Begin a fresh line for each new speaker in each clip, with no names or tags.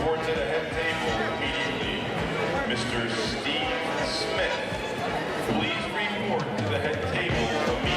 report to the head table immediately. Mr. Steve Smith, please report to the head table immediately.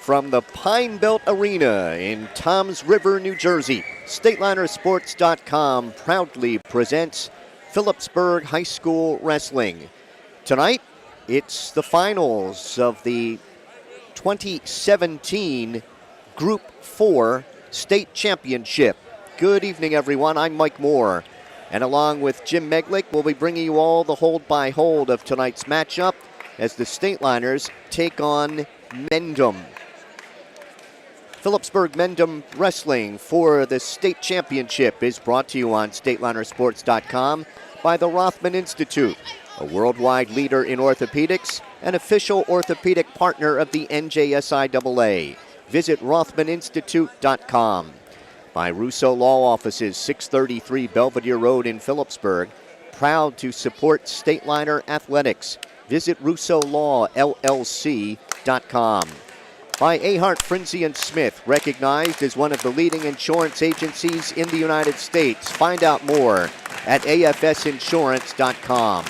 From the Pine Belt Arena in Toms River, New Jersey, StatelinerSports.com proudly presents Phillipsburg High School Wrestling. Tonight, it's the finals of the 2017 Group 4 State Championship. Good evening, everyone. I'm Mike Moore. And along with Jim Meglick, we'll be bringing you all the hold-by-hold of tonight's matchup as the Stateliners take on Mendham. Phillipsburg Mendham Wrestling for the state championship is brought to you on StatelinerSports.com by the Rothman Institute, a worldwide leader in orthopedics, an official orthopedic partner of the NJSIAA. Visit RothmanInstitute.com. By Russo Law Offices, 633 Belvedere Road in Phillipsburg, proud to support Stateliner athletics. Visit RussoLawLLC.com. By Ahart, Frinzy & Smith, recognized as one of the leading insurance agencies in the United States. Find out more at afsinsurance.com.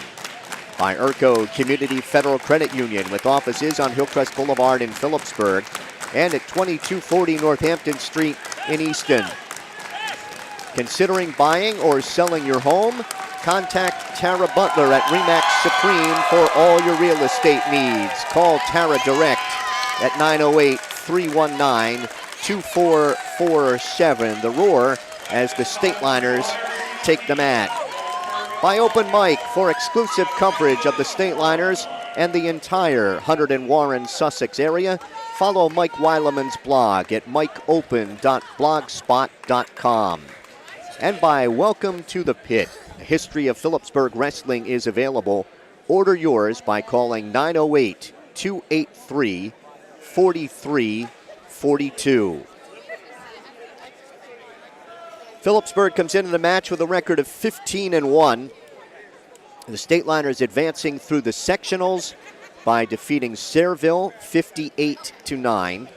By Urco Community Federal Credit Union, with offices on Hillcrest Boulevard in Phillipsburg and at 2240 Northampton Street in Easton. Considering buying or selling your home? Contact Tara Butler at RE/MAX Supreme for all your real estate needs. Call Tara direct at 908-319-2447. The Roar as the Stateliners take the mat. By Open Mic for exclusive coverage of the Stateliners and the entire Hunterdon and Warren, Sussex area, follow Mike Weileman's blog at mikeopen.blogspot.com. And by Welcome to the Pit. A history of Phillipsburg wrestling is available. Order yours by calling 908-283-4342. Phillipsburg comes into the match with a record of 15-1. The Stateliners advancing through the sectionals by defeating Sayreville 58-9,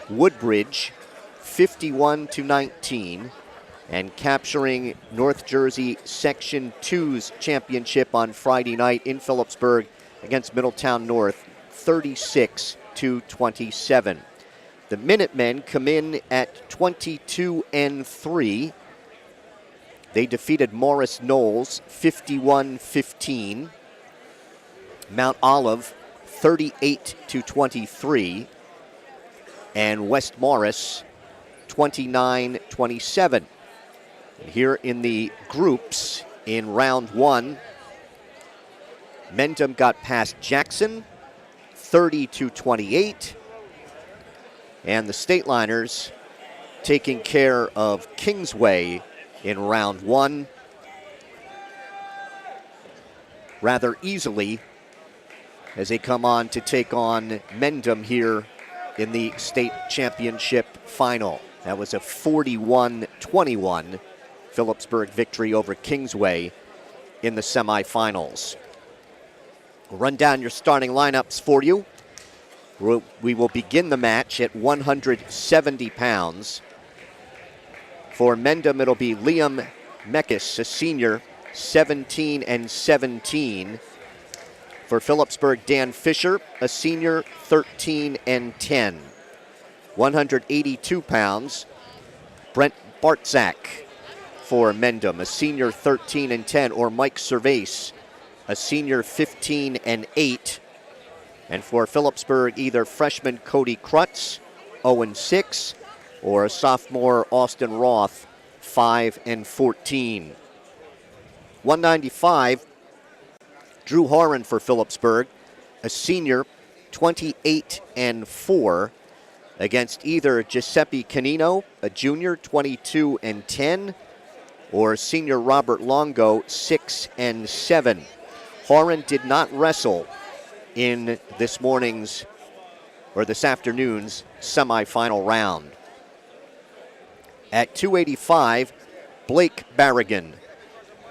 Woodbridge 51-19, and capturing North Jersey Section 2's championship on Friday night in Phillipsburg against Middletown North 36-27. The Minutemen come in at 22-3. They defeated Morris Knowles 51-15. Mount Olive 38-23. And West Morris 29-27. Here in the groups in round one, Mendham got past Jackson 30-28. And the Stateliners taking care of Kingsway in round one rather easily as they come on to take on Mendham here in the state championship final. That was a 41-21 Phillipsburg victory over Kingsway in the semifinals. We'll run down your starting lineups for you. We will begin the match at 170 pounds. For Mendham, it'll be Liam Meckes, a senior, 17-17. For Phillipsburg, Dan Fisher, a senior, 13-10. 182 pounds, Brent Bartzak. For Mendham, a senior, 13-10, or Mike Servais, a senior, 15-8. And for Phillipsburg, either freshman Cody Krutz, 0-6, or a sophomore Austin Roth, 5-14. 195, Drew Horan for Phillipsburg, a senior, 28-4, against either Giuseppe Canino, a junior, 22-10, or senior Robert Longo, 6-7. Horan did not wrestle in this morning's or this afternoon's semifinal round. At 285, Blake Barrigan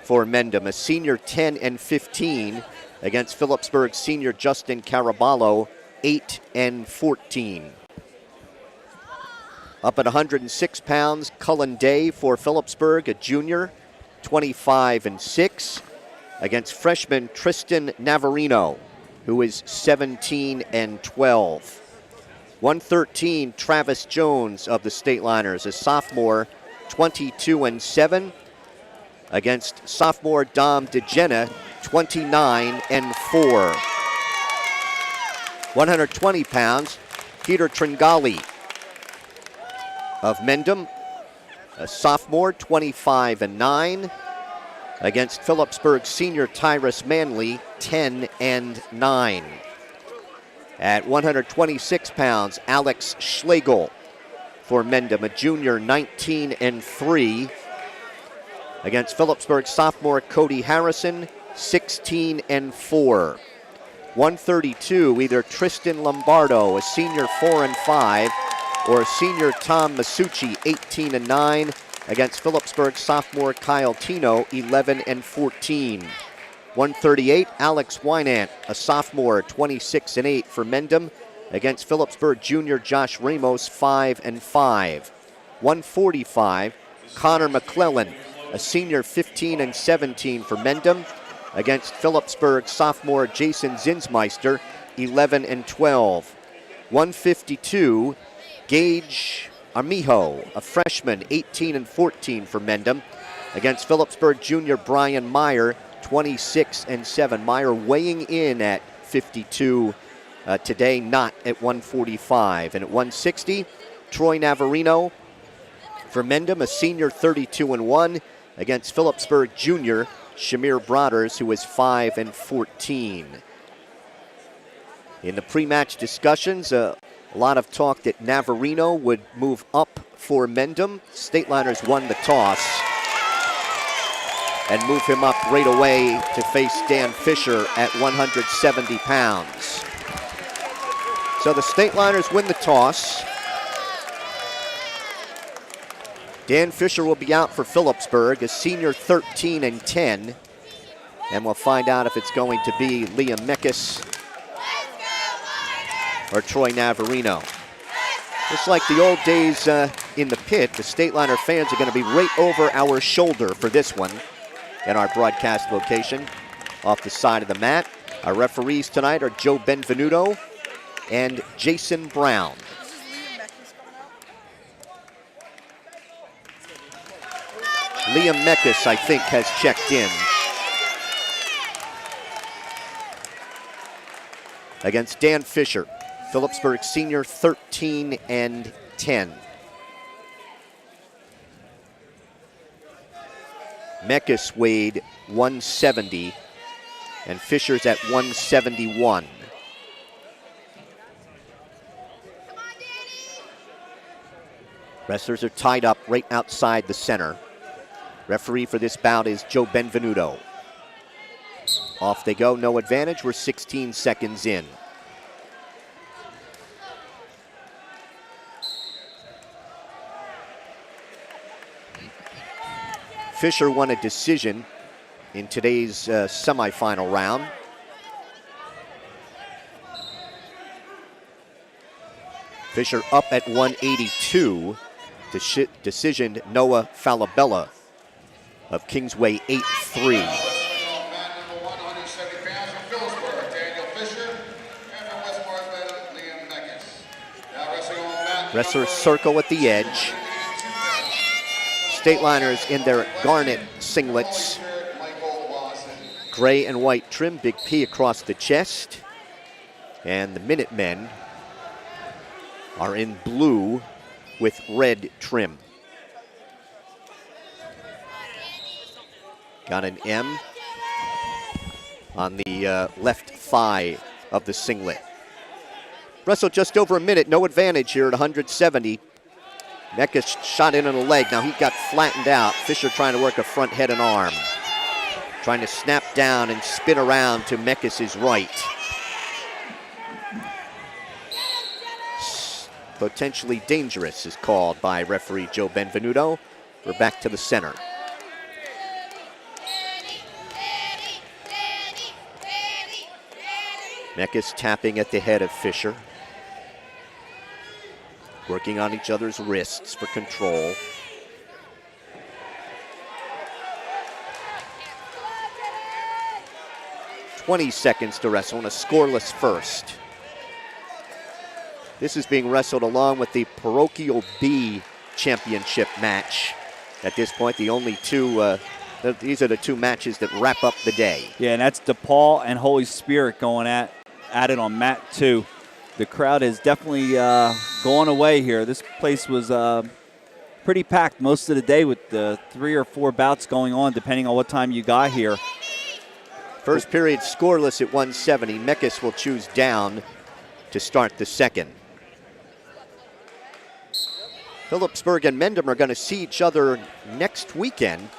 for Mendham, a senior, 10-15, against Phillipsburg senior Justin Caraballo, 8-14. Up at 106 pounds, Cullen Day for Phillipsburg, a junior, 25-6, against freshman Tristan Navarino, who is 17-12. 113, Travis Jones of the Stateliners, a sophomore, 22-7, against sophomore Dom DeGena, 29-4. 120 pounds, Peter Tringali of Mendham, a sophomore, 25-9, against Phillipsburg senior Tyrus Manley, 10-9. At 126 pounds, Alex Schlegel for Mendham, a junior, 19-3. Against Phillipsburg sophomore Cody Harrison, 16-4. 132, either Tristan Lombardo, a senior, 4-5, or senior Tom Masucci, 18-9. Against Phillipsburg sophomore Kyle Tino, 11-14. 138, Alex Wynant, a sophomore, 26-8 for Mendham. Against Phillipsburg junior Josh Ramos, 5-5. 145, Connor McClellan, a senior, 15-17 for Mendham. Against Phillipsburg sophomore Jason Zinsmeister, 11-12. 152, Gage Armijo, a freshman, 18-14 for Mendham. Against Phillipsburg junior Brian Meyer, 26-7. Meyer weighing in at 52 today, not at 145. And at 160, Troy Navarino for Mendham, a senior, 32-1. Against Phillipsburg junior Shamir Broaders, who is 5-14. In the pre-match discussions, a lot of talk that Navarino would move up for Mendham. Stateliners won the toss and move him up right away to face Dan Fisher at 170 pounds. So the Stateliners win the toss. Dan Fisher will be out for Phillipsburg, a senior, 13-10. And we'll find out if it's going to be Liam Meckes or Troy Navarino. Just like the old days in the pit, the Stateliner fans are going to be right over our shoulder for this one in our broadcast location off the side of the mat. Our referees tonight are Joe Benvenuto and Jason Brown. Liam Meckes, I think, has checked in. Against Dan Fisher, Phillipsburg senior, 13-10. Meckes weighed 170, and Fisher's at 171. Wrestlers are tied up right outside the center. Referee for this bout is Joe Benvenuto. Off they go, no advantage. We're 16 seconds in. Fisher won a decision in today's semifinal round. Fisher up at 182. Decision Noah Falabella of Kingsway 8-3. Wrestlers circle at the edge. Stateliners in their garnet singlets. Gray and white trim, big P across the chest. And the Minutemen are in blue with red trim. Got an M on the left thigh of the singlet. Wrestled just over a minute, no advantage here at 170. Meckes shot in on the leg. Now he got flattened out. Fisher trying to work a front head and arm. Trying to snap down and spin around to Meckes' right. Potentially dangerous is called by referee Joe Benvenuto. We're back to the center. Meckes tapping at the head of Fisher. Working on each other's wrists for control. "20 seconds to wrestle in a scoreless first. This is being wrestled along with the Parochial B championship match. At this point, the only two, these are the two matches that wrap up the day.
Yeah, and that's DePaul and Holy Spirit going at it on mat 2. The crowd is definitely going away here. This place was pretty packed most of the day with the 3 or 4 bouts going on, depending on what time you got here.
First period scoreless at 170. Mekas will choose down to start the second. Phillipsburg and Mendham are going to see each other next weekend.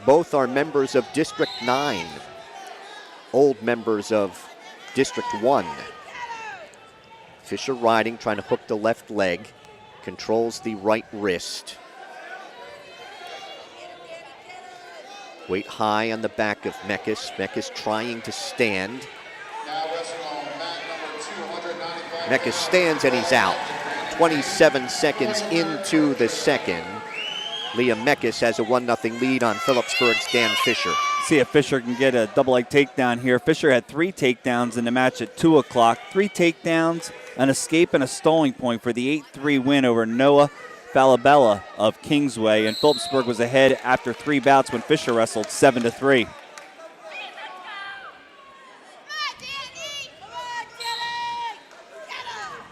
Both are members of District 9, old members of District 1. Fisher riding, trying to hook the left leg, controls the right wrist. Weight high on the back of Mekas. Mekas trying to stand. Mekas stands and he's out. 27 seconds into the second. Liam Mekas has a 1-0 lead on Phillipsburg's Dan Fisher.
See if Fisher can get a double leg takedown here. Fisher had 3 takedowns in the match at 2 o'clock. 3 takedowns, an escape, and a stalling point for the 8-3 win over Noah Falabella of Kingsway. And Phillipsburg was ahead after 3 bouts when Fisher wrestled 7-3.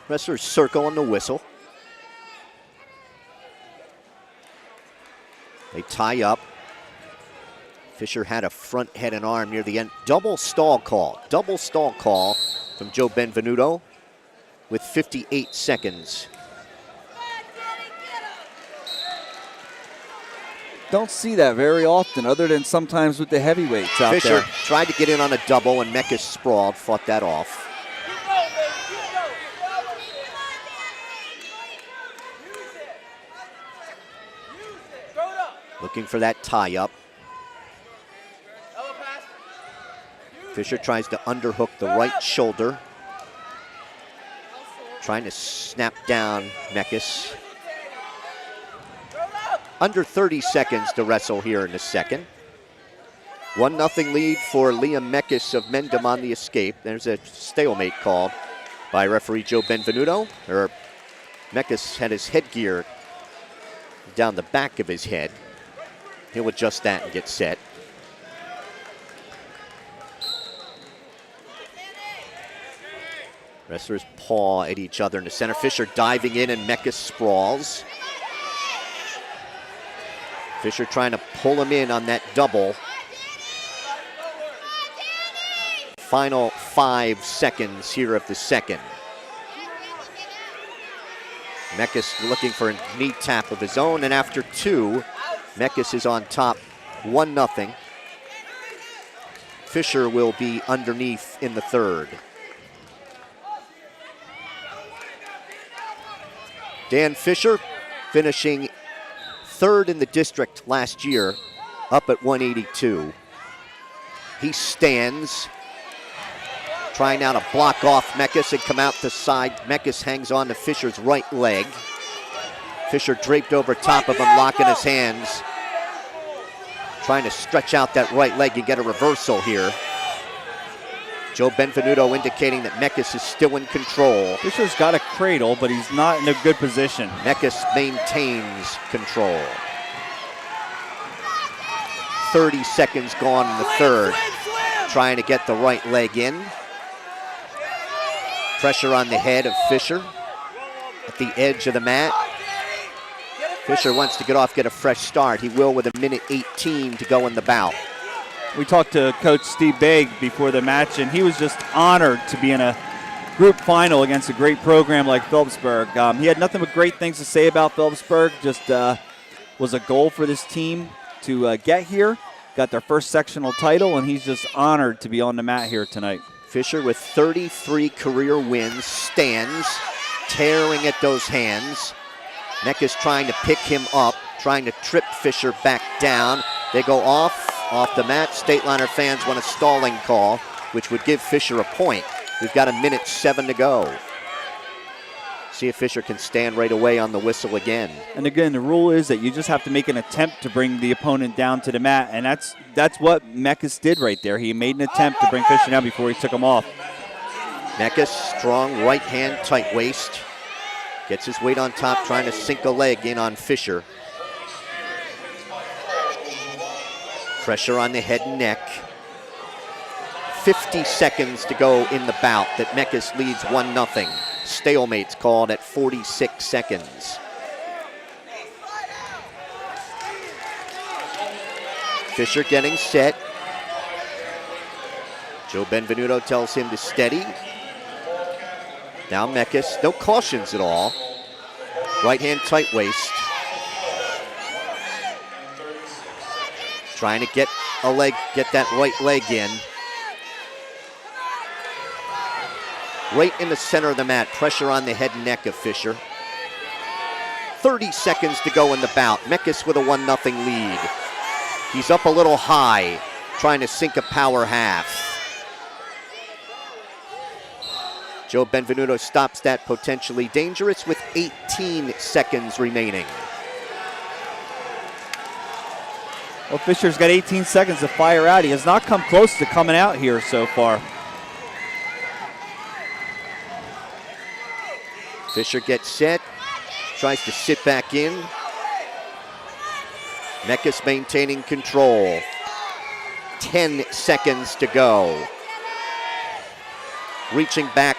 Wrestlers circle on the whistle. They tie up. Fisher had a front head and arm near the end. Double stall call from Joe Benvenuto with 58 seconds.
Don't see that very often, other than sometimes with the heavyweights out
Fisher
there.
tried to get in on a double and Mekas sprawled, fought that off. Looking for that tie-up. Fisher tries to underhook the right shoulder. Trying to snap down Mekas. Under 30 seconds to wrestle here in the second. 1-0 lead for Liam Mekas of Mendham on the escape. There's a stalemate called by referee Joe Benvenuto. Mekas had his headgear down the back of his head. He'll adjust that and get set. Wrestlers paw at each other in the center. Fisher diving in and Mekas sprawls. Fisher trying to pull him in on that double. Final 5 seconds here of the second. Mekas looking for a knee tap of his own, and after 2, Mekas is on top 1-0. Fisher will be underneath in the third. Dan Fisher finishing 3rd in the district last year, up at 182. He stands, trying now to block off Mekas and come out the side. Mekas hangs on to Fisher's right leg. Fisher draped over top of him, locking his hands. Trying to stretch out that right leg and get a reversal here. Joe Benvenuto indicating that Mekas is still in control.
Fisher's got a cradle, but he's not in a good position.
Mekas maintains control. 30 seconds gone in the third. Trying to get the right leg in. Pressure on the head of Fisher at the edge of the mat. Fisher wants to get off, get a fresh start. He will with 1:18 to go in the bout.
We talked to Coach Steve Begg before the match, and he was just honored to be in a group final against a great program like Phillipsburg. He had nothing but great things to say about Phillipsburg. Just was a goal for this team to get here. Got their first sectional title, and he's just honored to be on the mat here tonight.
Fisher with 33 career wins, stands, tearing at those hands. Mekas trying to pick him up, trying to trip Fisher back down. They go off the mat. Stateliner fans want a stalling call, which would give Fisher a point. We've got 1:07 to go. See if Fisher can stand right away on the whistle again.
And again, the rule is that you just have to make an attempt to bring the opponent down to the mat, and that's what Mekas did right there. He made an attempt to bring Fisher down before he took him off.
Mekas, strong right hand, tight waist. Gets his weight on top, trying to sink a leg in on Fisher. Pressure on the head and neck. 50 seconds to go in the bout that Mekas leads 1-0. Stalemate's called at 46 seconds. Fisher getting set. Joe Benvenuto tells him to steady. Now Mekas, no cautions at all. Right hand tight waist. Trying to get that right leg in. Right in the center of the mat, pressure on the head and neck of Fisher. 30 seconds to go in the bout. Mekas with a 1-0 lead. He's up a little high, trying to sink a power half. Joe Benvenuto stops that potentially dangerous with 18 seconds remaining.
Well, Fisher's got 18 seconds to fire out. He has not come close to coming out here so far.
Fisher gets set, tries to sit back in. Mekas maintaining control. 10 seconds to go. Reaching back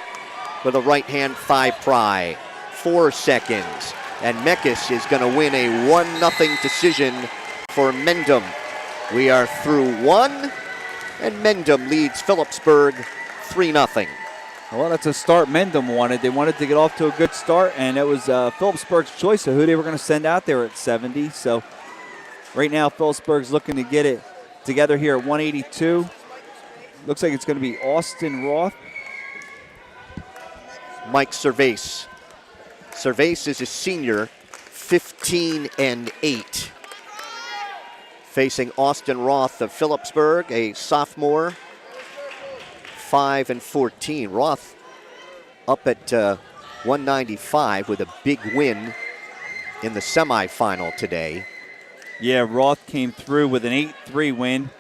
with a right hand thigh pry. 4 seconds. And Mekas is going to win a 1-0 decision for Mendham. We are through one, and Mendham leads Phillipsburg 3-0.
Well, that's a start Mendham wanted. They wanted to get off to a good start, and it was Phillipsburg's choice of who they were going to send out there at 70. So right now, Phillipsburg's looking to get it together here at 182. Looks like it's going to be Austin Roth.
Mike Servais. Servais is a senior, 15-8. Facing Austin Roth of Phillipsburg, a sophomore, 5-14. Roth up at 195 with a big win in the semifinal today.
Yeah, Roth came through with an 8-3 win.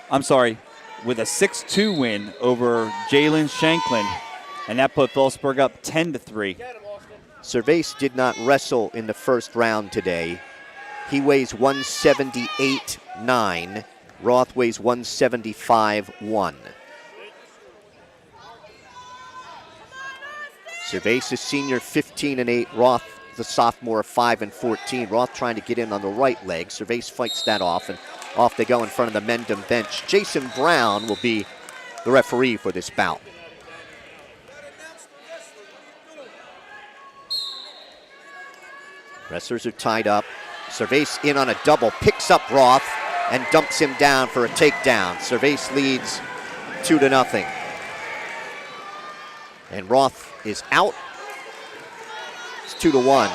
I'm sorry, with a 6-2 win over Jalen Shanklin, and that put Phillipsburg up 10-3.
Servais did not wrestle in the first round today. He weighs 178.9. Roth weighs 175.1. Servais is senior, 15-8. Roth, the sophomore, 5-14. Roth trying to get in on the right leg. Servais fights that off, and off they go in front of the Mendham bench. Jason Brown will be the referee for this bout. Wrestlers are tied up. Servais in on a double, picks up Roth and dumps him down for a takedown. Servais leads 2-0. And Roth is out. It's 2-1.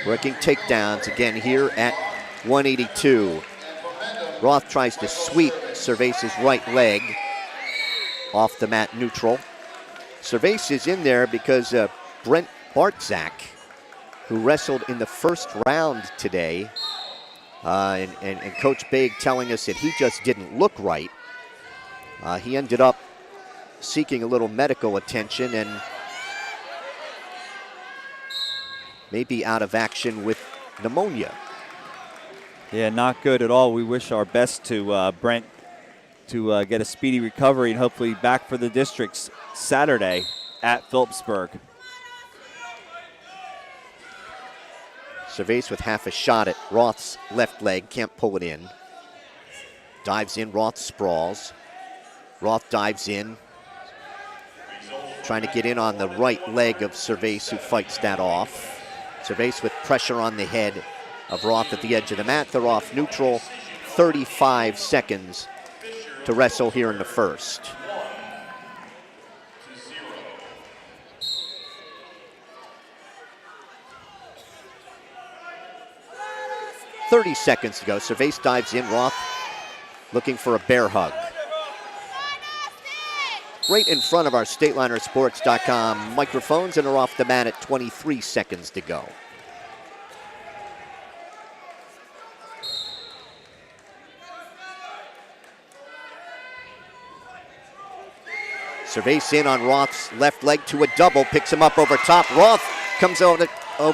Working takedowns again here at 182. Roth tries to sweep Servais's right leg off the mat neutral. Servais is in there because Brent Bartzak, who wrestled in the first round today, and Coach Baig telling us that he just didn't look right. He ended up seeking a little medical attention and maybe out of action with pneumonia.
Yeah, not good at all. We wish our best to Brent to get a speedy recovery and hopefully back for the districts Saturday at Phillipsburg.
Servais with half a shot at Roth's left leg, can't pull it in. Dives in, Roth sprawls. Roth dives in, trying to get in on the right leg of Servais, who fights that off. Servais with pressure on the head of Roth at the edge of the mat. They're off neutral. 35 seconds to wrestle here in the first. .30 seconds to go. Servais dives in. Roth looking for a bear hug. Right in front of our StatelinerSports.com microphones, and are off the mat at 23 seconds to go. Servais in on Roth's left leg to a double, picks him up over top. Roth comes over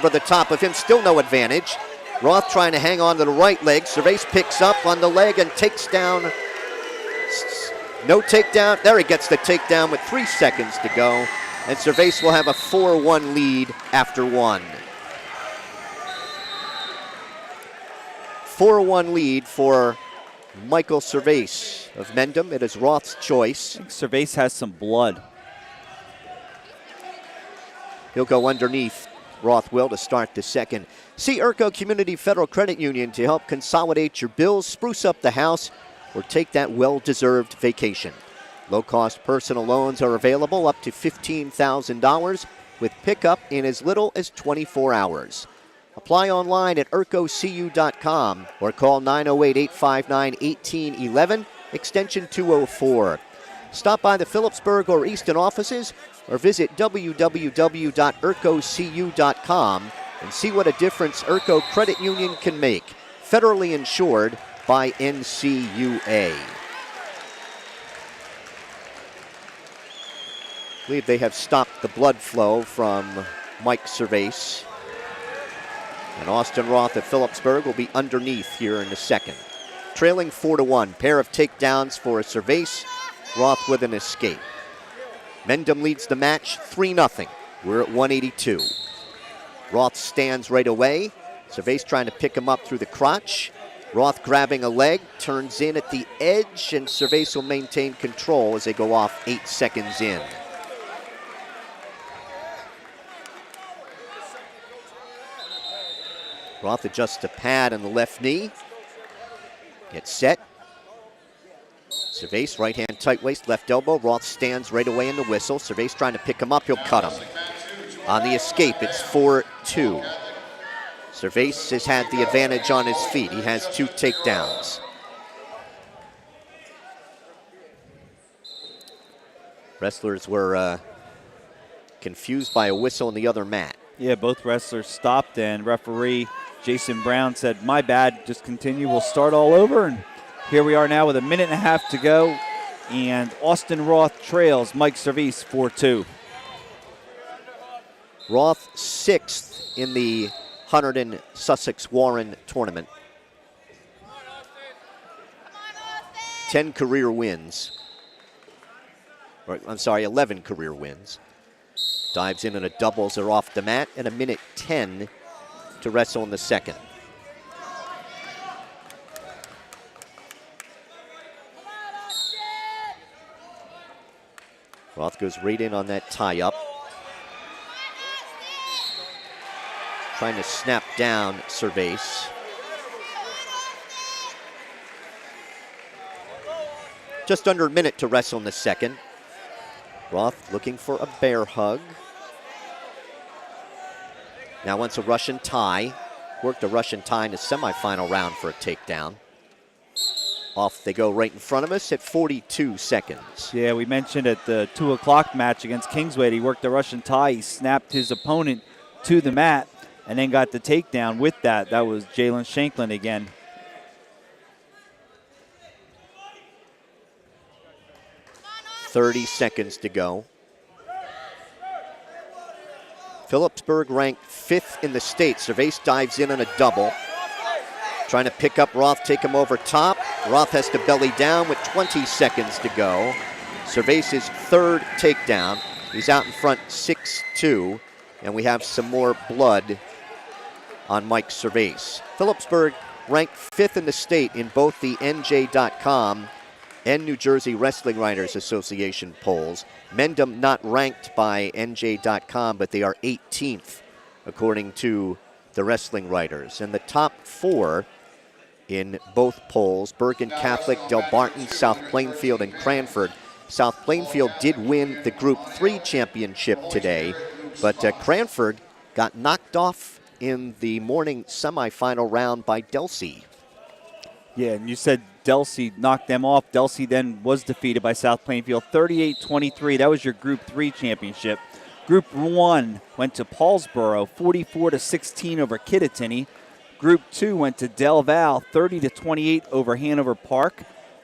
the top of him, still no advantage. Roth trying to hang on to the right leg. Servais picks up on the leg and takes down. No takedown. There he gets the takedown with 3 seconds to go. And Servais will have a 4-1 lead after one. 4-1 lead for Michael Cervase of Mendham. It is Roth's choice.
I think Cervase has some blood.
He'll go underneath. Roth will to start the second. See Urco Community Federal Credit Union to help consolidate your bills, spruce up the house, or take that well-deserved vacation. Low-cost personal loans are available up to $15,000 with pickup in as little as 24 hours. Apply online at urcocu.com or call 908-859-1811, extension 204. Stop by the Phillipsburg or Easton offices or visit www.urcocu.com and see what a difference Urco Credit Union can make. Federally insured by NCUA. I believe they have stopped the blood flow from Mike Cervase. And Austin Roth of Phillipsburg will be underneath here in the second. Trailing 4-1. Pair of takedowns for Cervase. Roth with an escape. Mendham leads the match 3-0. We're at 182. Roth stands right away. Cervase trying to pick him up through the crotch. Roth grabbing a leg, turns in at the edge, and Cervase will maintain control as they go off 8 seconds in. Roth adjusts the pad on the left knee. Gets set. Cervase, right hand tight waist, left elbow. Roth stands right away in the whistle. Cervase trying to pick him up. He'll cut him. On the escape, it's 4-2. Cervase has had the advantage on his feet. He has 2 takedowns. Wrestlers were confused by a whistle in the other mat.
Yeah, both wrestlers stopped, and referee Jason Brown said, "My bad, just continue, we'll start all over." And here we are now with 1.5 minutes to go, and Austin Roth trails Mike Cervase 4-2.
Roth 6th in the Hunterdon Sussex Warren tournament. 10 career wins. Or, I'm sorry, 11 career wins. Dives in a doubles are off the mat, and 1:10 to wrestle in the second. Roth goes right in on that tie-up. Trying to snap down Cervase. Just under a minute to wrestle in the second. Roth looking for a bear hug. Now wants a Russian tie. Worked a Russian tie in the semifinal round for a takedown. Off they go right in front of us at 42 seconds.
Yeah, we mentioned at the 2 o'clock match against Kingsway, he worked a Russian tie. He snapped his opponent to the mat and then got the takedown with that. That was Jalen Shanklin again.
.30 to go. Phillipsburg ranked 5th in the state. Cervase dives in on a double. Trying to pick up Roth, take him over top. Roth has to belly down with 20 seconds to go. Cervase's 3rd takedown. He's out in front 6-2, and we have some more blood on Mike Cervase. Phillipsburg ranked 5th in the state in both the NJ.com and New Jersey Wrestling Writers Association polls. Mendham not ranked by NJ.com, but they are 18th according to the Wrestling Writers. And the top 4 in both polls, Bergen Catholic, Del Barton, South Plainfield, and Cranford. South Plainfield did win the Group 3 championship today, but Cranford got knocked off in the morning semifinal round by Delsey.
Yeah, and you said Delsey knocked them off. Delsey then was defeated by South Plainfield 38-23. That was your Group 3 championship. Group 1 went to Paulsboro 44-16 over Kittatinny. Group 2 went to Del Val 30-28 over Hanover Park.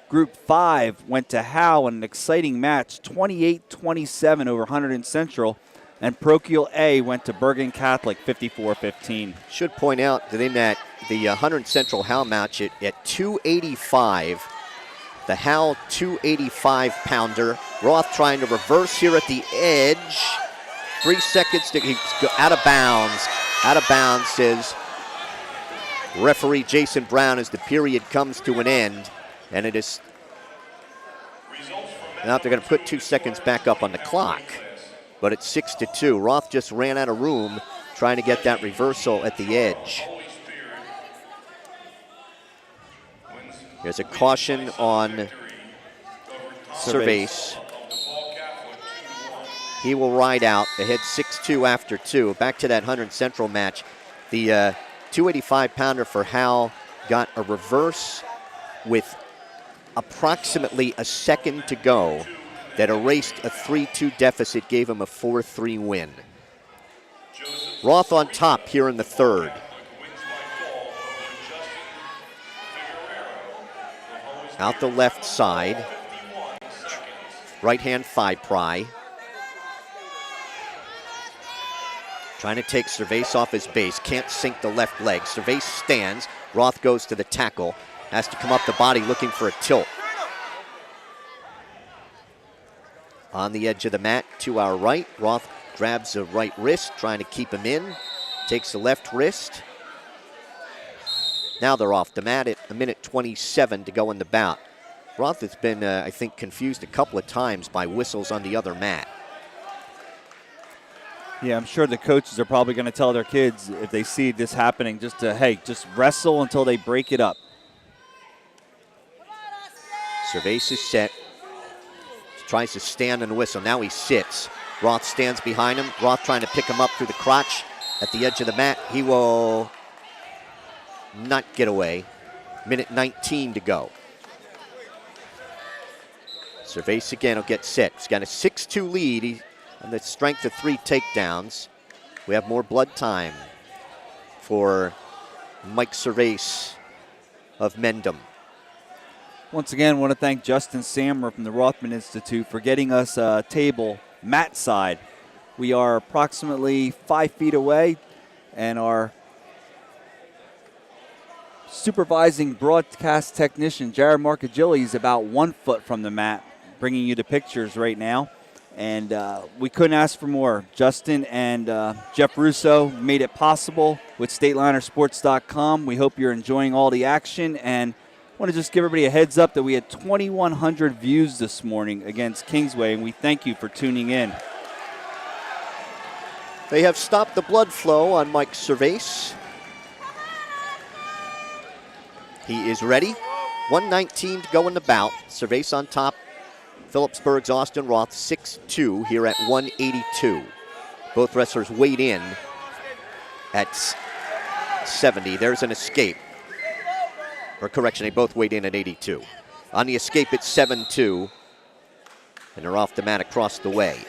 Group 5 went to Howe in an exciting match 28-27 over Hunterdon Central. And Parochial A went to Bergen Catholic 54-15.
Should point out that in that the Hunterdon Central Howe match at 285, the Howe 285 pounder. Roth trying to reverse here at the edge. 3 seconds to he's out of bounds. Out of bounds, says Referee Jason Brown as the period comes to an end, and it is now they're going to put 2 seconds back up on the clock, but it's 6-2. Roth just ran out of room trying to get that reversal at the edge. There's a caution on Cervase. He will ride out, ahead 6-2 after 2. Back to that 100 Central match. The 285-pounder for Hal got a reverse with approximately a second to go that erased a 3-2 deficit, gave him a 4-3 win. Roth on top here in the third. Out the left side. Right hand thigh pry. Trying to take Cervase off his base. Can't sink the left leg. Cervase stands. Roth goes to the tackle. Has to come up the body looking for a tilt. On the edge of the mat to our right. Roth grabs the right wrist, trying to keep him in. Takes the left wrist. Now they're off the mat at 1:27 to go in the bout. Roth has been, I think, confused a couple of times by whistles on the other mat.
Yeah, I'm sure the coaches are probably going to tell their kids if they see this happening just to, hey, just wrestle until they break it up.
Cervase is set. Tries to stand and whistle. Now he sits. Roth stands behind him. Roth trying to pick him up through the crotch at the edge of the mat. He will not get away. 1:19 to go. Cervase again will get set. He's got a 6-2 lead on the strength of 3 takedowns. We have more blood time for Mike Cervase of Mendham.
Once again, I want to thank Justin Sammer from the Rothman Institute for getting us a table mat side. We are approximately 5 feet away, and our supervising broadcast technician, Jared Marcagilli, is about 1 foot from the mat, bringing you the pictures right now. And we couldn't ask for more. Justin and Jeff Russo made it possible with StatelinerSports.com. We hope you're enjoying all the action, and I want to just give everybody a heads up that we had 2,100 views this morning against Kingsway, and we thank you for tuning in.
They have stopped the blood flow on Mike Cervase. He is ready. 1:19 to go in the bout. Cervase on top. Phillipsburg's Austin Roth 6-2 here at 182. Both wrestlers weighed in at 70. There's an escape. Or correction, they both weighed in at 82. On the escape, it's 7-2. And they're off the mat across the way.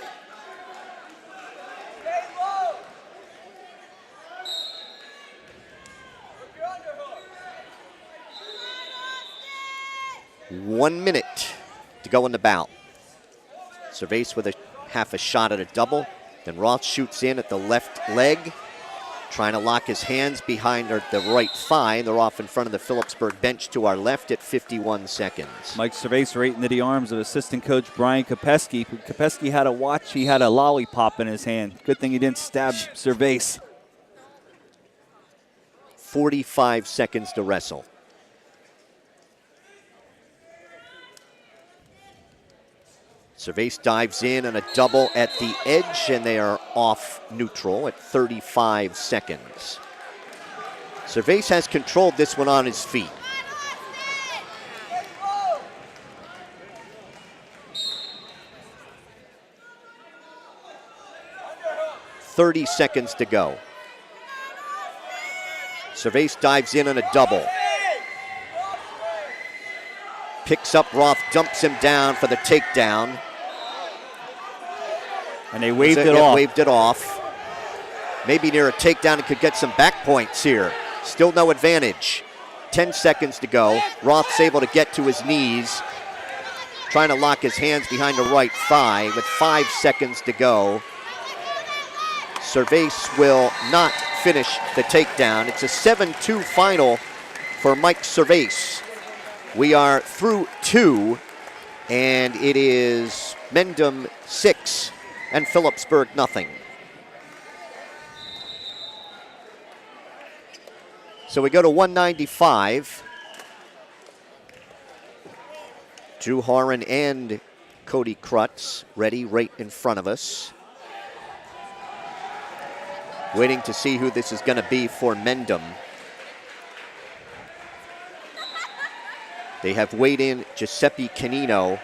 One minute to go in the bout. Cervase with a half a shot at a double. Then Roth shoots in at the left leg, trying to lock his hands behind the right thigh. They're off in front of the Phillipsburg bench to our left at 51 seconds.
Mike Cervase right into the arms of assistant coach Brian Kopeski. Kopeski had a watch. He had a lollipop in his hand. Good thing he didn't stab Cervase.
45 seconds to wrestle. Cervase dives in on a double at the edge, and they are off neutral at 35 seconds. Cervase has controlled this one on his feet. .30 seconds to go. Cervase dives in on a double. Picks up Roth, dumps him down for the takedown.
And they waved it off.
Waved it off. Maybe near a takedown and could get some back points here. Still no advantage. 10 seconds to go. Roth's able to get to his knees. Trying to lock his hands behind the right thigh with 5 seconds to go. Cervase will not finish the takedown. It's a 7-2 final for Mike Cervase. We are through 2, and it is Mendham 6 and Phillipsburg nothing. So we go to 195. Drew Horan and Cody Krutz ready right in front of us. Waiting to see who this is going to be for Mendham. They have weighed in Giuseppe Canino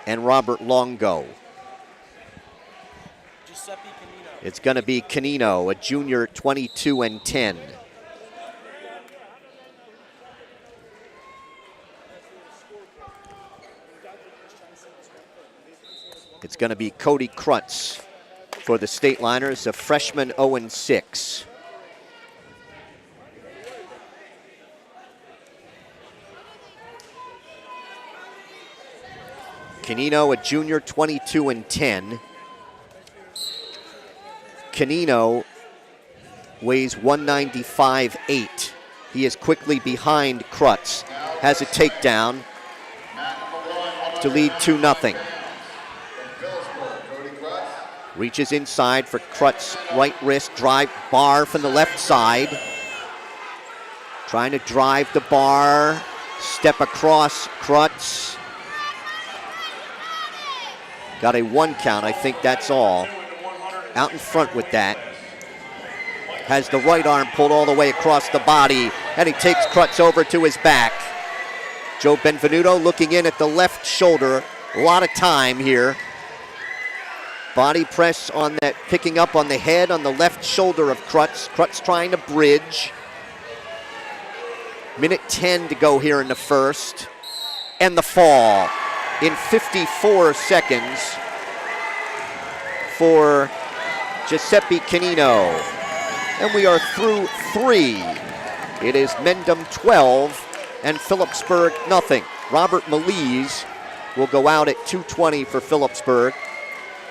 and Robert Longo. It's going to be Canino, a junior, 22-10. It's going to be Cody Krutz for the State Liners, a freshman, 0-6. Canino, a junior, 22-10. Canino weighs 195.8. He is quickly behind Krutz. Has a takedown to lead 2-0. Reaches inside for Krutz, right wrist drive, bar from the left side. Trying to drive the bar, step across Krutz. Got a 1 count, I think that's all. Out in front with that. Has the right arm pulled all the way across the body, and he takes Krutz over to his back. Joe Benvenuto looking in at the left shoulder. A lot of time here. Body press on that, picking up on the head on the left shoulder of Krutz. Krutz trying to bridge. Minute 10 to go here in the first. And the fall in 54 seconds for Giuseppe Canino. And we are through 3. It is Mendham 12 and Phillipsburg nothing. Robert Meliz will go out at 2:20 for Phillipsburg.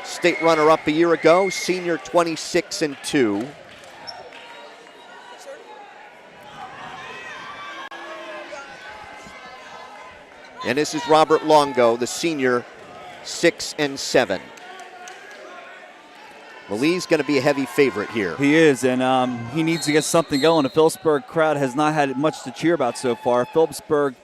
State runner-up a year ago, senior, 26-2. And this is Robert Longo, the senior, 6-7. Meli's going to be a heavy favorite here.
He is, and he needs to get something going. The Phillipsburg crowd has not had much to cheer about so far. Phillipsburg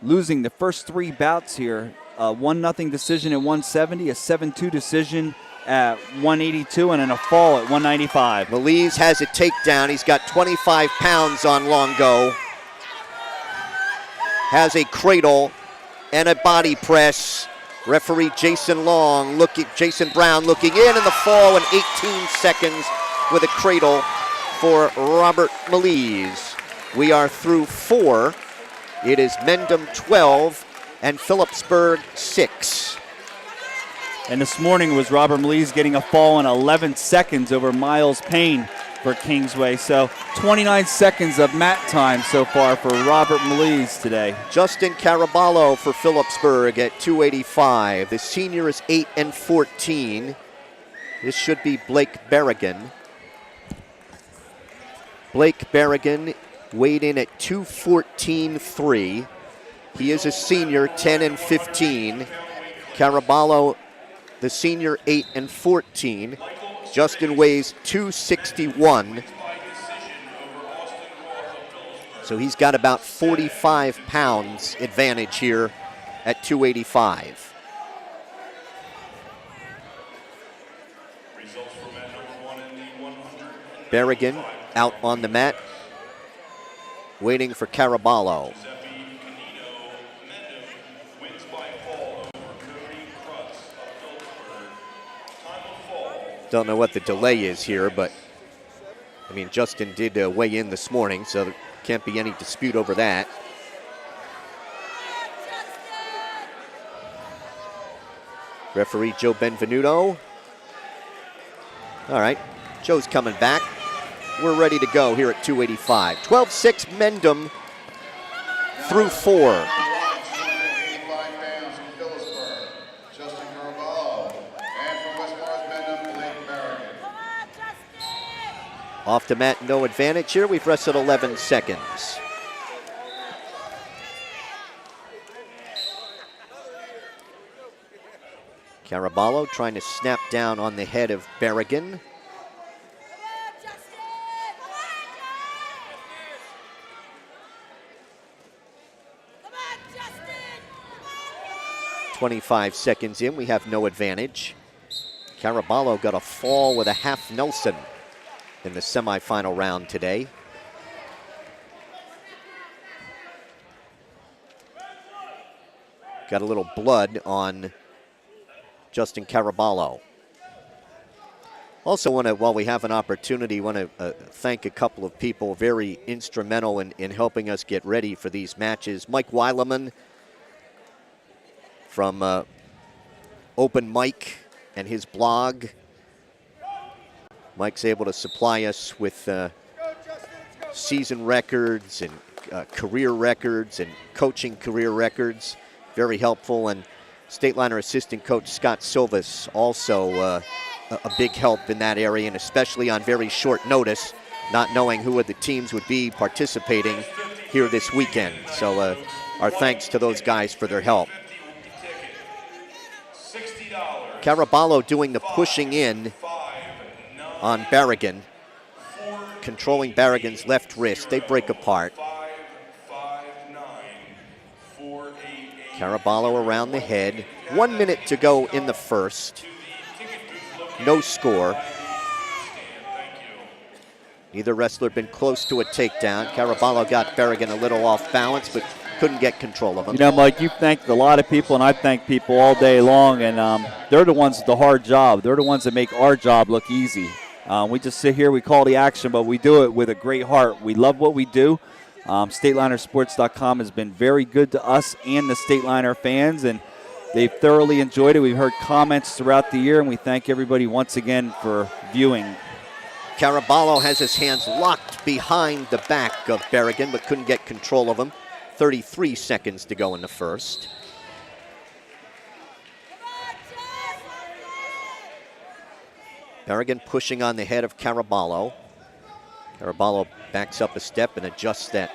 losing the first 3 bouts here. A 1-0 decision at 170, a 7-2 decision at 182, and then a fall at 195.
Meliz has a takedown. He's got 25 pounds on Longo. Has a cradle and a body press. Referee Jason Brown looking in, and the fall in 18 seconds with a cradle for Robert Meliz. We are through 4. It is Mendham 12 and Phillipsburg 6.
And this morning was Robert Meliz getting a fall in 11 seconds over Miles Payne for Kingsway. So 29 seconds of mat time so far for Robert Meliz today.
Justin Caraballo for Phillipsburg at 285. The senior is 8-14. This should be Blake Berrigan. Blake Berrigan weighed in at 214.3. He is a senior, 10-15. Caraballo, the senior, 8-14. Justin weighs 261. So he's got about 45 pounds advantage here at 285. Berrigan out on the mat, waiting for Caraballo. Don't know what the delay is here, but I mean, Justin did weigh in this morning, so there can't be any dispute over that. Referee Joe Benvenuto. All right, Joe's coming back. We're ready to go here at 285. 12-6 Mendham through 4. Off the mat, no advantage here. We've wrestled 11 seconds. Caraballo trying to snap down on the head of Berrigan. 25 seconds in, we have no advantage. Caraballo got a fall with a half Nelson in the semifinal round today. Got a little blood on Justin Caraballo. Also want to, while we have an opportunity, want to thank a couple of people very instrumental in helping us get ready for these matches. Mike Weileman from Open Mike and his blog. Mike's able to supply us with season records and career records and coaching career records. Very helpful. And Stateliner assistant coach Scott Silvas also a big help in that area, and especially on very short notice, not knowing who of the teams would be participating here this weekend. So our thanks to those guys for their help. Caraballo doing the pushing in on Barragan, controlling Barragan's left wrist. They break apart. Caraballo around the head. 1 minute to go in the first. No score. Neither wrestler been close to a takedown. Caraballo got Barragan a little off balance, but couldn't get control of him.
You know, Mike, you've thanked a lot of people, and I've thanked people all day long, and they're the ones with the hard job. They're the ones that make our job look easy. We just sit here, we call the action, but we do it with a great heart. We love what we do. StatelinerSports.com has been very good to us and the Stateliner fans, and they've thoroughly enjoyed it. We've heard comments throughout the year, and we thank everybody once again for viewing.
Caraballo has his hands locked behind the back of Barragan, but couldn't get control of him. 33 seconds to go in the first. Barragan pushing on the head of Caraballo. Caraballo backs up a step and adjusts the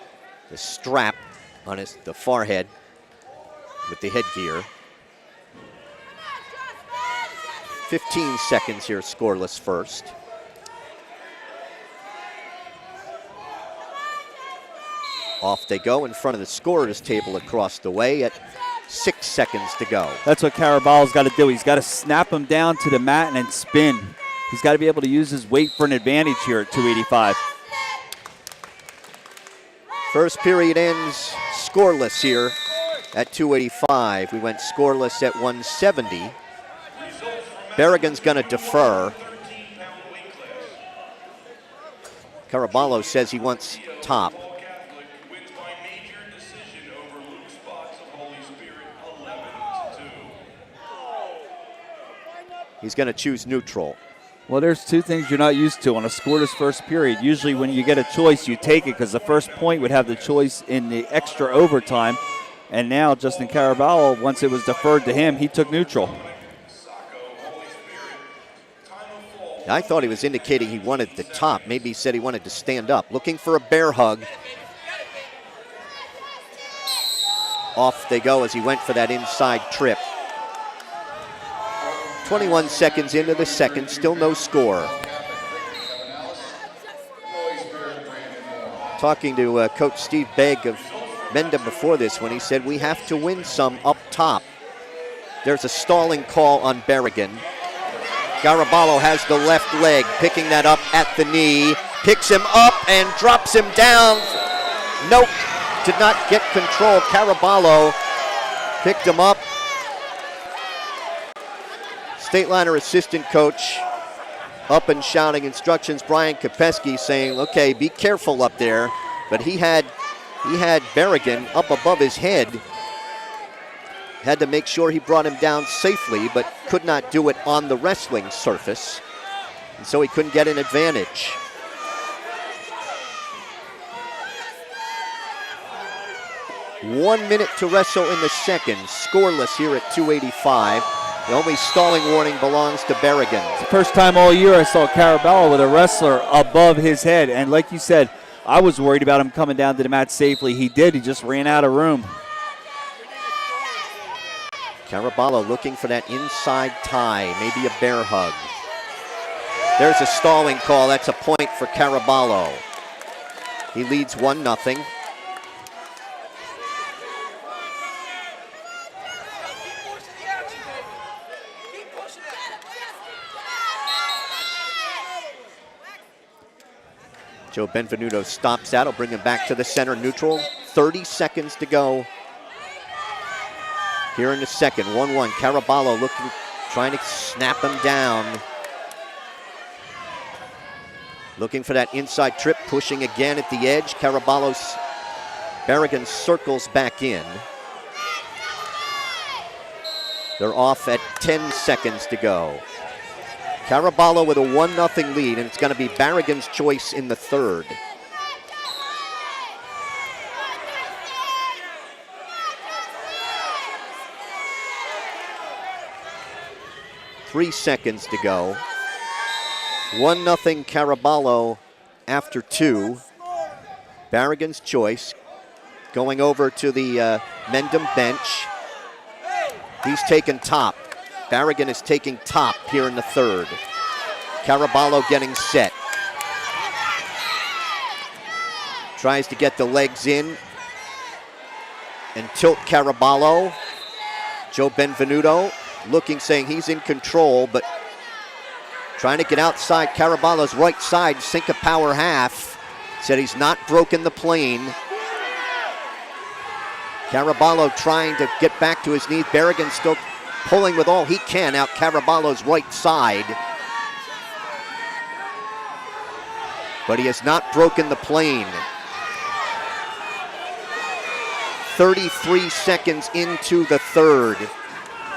strap on the forehead with the headgear. 15 seconds here, scoreless first. Off they go in front of the scorer's table across the way at 6 seconds to go.
That's what Caraballo's got to do. He's got to snap him down to the mat and then spin. He's got to be able to use his weight for an advantage here at 285.
First period ends scoreless here at 285. We went scoreless at 170. Barragan's going to defer. Caraballo says he wants top. He's going to choose neutral.
Well, there's two things you're not used to on a scoreless first period. Usually when you get a choice, you take it because the first point would have the choice in the extra overtime. And now Justin Caraballo, once it was deferred to him, he took neutral.
I thought he was indicating he wanted the top. Maybe he said he wanted to stand up. Looking for a bear hug. Off they go as he went for that inside trip. 21 seconds into the second, still no score. Talking to Coach Steve Begg of Mendham before this when he said we have to win some up top. There's a stalling call on Barragan. Caraballo has the left leg, picking that up at the knee, picks him up and drops him down. Nope, did not get control. Caraballo picked him up. Stateliner assistant coach up and shouting instructions. Brian Kopeski saying, okay, be careful up there. But he had Barragan up above his head. Had to make sure he brought him down safely, but could not do it on the wrestling surface. And so he couldn't get an advantage. One minute to wrestle in the second. Scoreless here at 285. The only stalling warning belongs to Barragan.
It's the first time all year I saw Caraballo with a wrestler above his head. And like you said, I was worried about him coming down to the mat safely. He did. He just ran out of room.
Caraballo looking for that inside tie, maybe a bear hug. There's a stalling call. That's a point for Caraballo. He leads 1-0. Joe Benvenuto stops that. He'll bring him back to the center neutral. 30 seconds to go here in the second. 1-1. Caraballo looking, trying to snap him down. Looking for that inside trip, pushing again at the edge. Berrigan circles back in. They're off at 10 seconds to go. Caraballo with a 1-0 lead, and it's going to be Berrigan's choice in the third. Three seconds to go. 1-0 Caraballo after two. Berrigan's choice going over to the Mendham bench. He's taking top. Berrigan is taking top here in the third. Caraballo getting set. Tries to get the legs in and tilt Caraballo. Joe Benvenuto looking, saying he's in control, but trying to get outside Caraballo's right side, sink a power half. Said he's not broken the plane. Caraballo trying to get back to his knees. Berrigan still pulling with all he can out Caraballo's right side. But he has not broken the plane. 33 seconds into the third.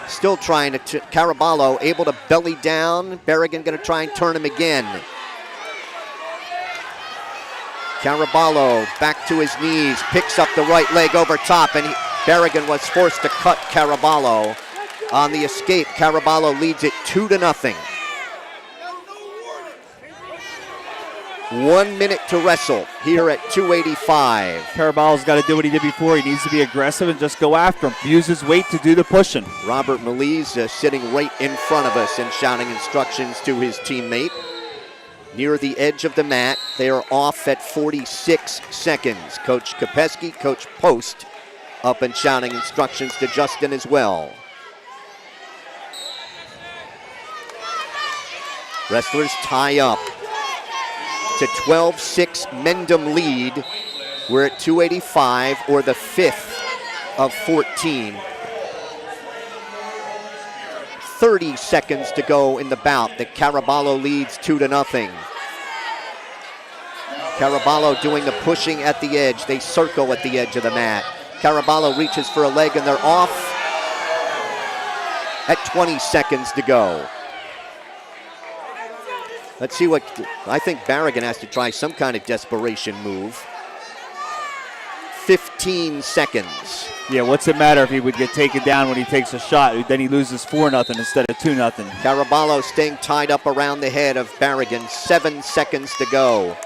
Still trying to, Caraballo able to belly down. Berrigan going to try and turn him again. Caraballo back to his knees, picks up the right leg over top, and Berrigan was forced to cut Caraballo. On the escape, Caraballo leads it 2-0. 1 minute to wrestle here at 285.
Caraballo's got to do what he did before. He needs to be aggressive and just go after him. Use his weight to do the pushing.
Robert Meliz sitting right in front of us and shouting instructions to his teammate. Near the edge of the mat, they are off at 46 seconds. Coach Kopecky, Coach Post up and shouting instructions to Justin as well. Wrestlers tie up. It's a 12-6 Mendham lead. We're at 285, or the fifth of 14. 30 seconds to go in the bout that Caraballo leads 2-0. Caraballo doing the pushing at the edge. They circle at the edge of the mat. Caraballo reaches for a leg and they're off at 20 seconds to go. Let's see what, I think Berrigan has to try some kind of desperation move. 15 seconds.
Yeah, what's it matter if he would get taken down when he takes a shot? Then he loses 4-0 instead of 2-0.
Caraballo staying tied up around the head of Berrigan. 7 seconds to go.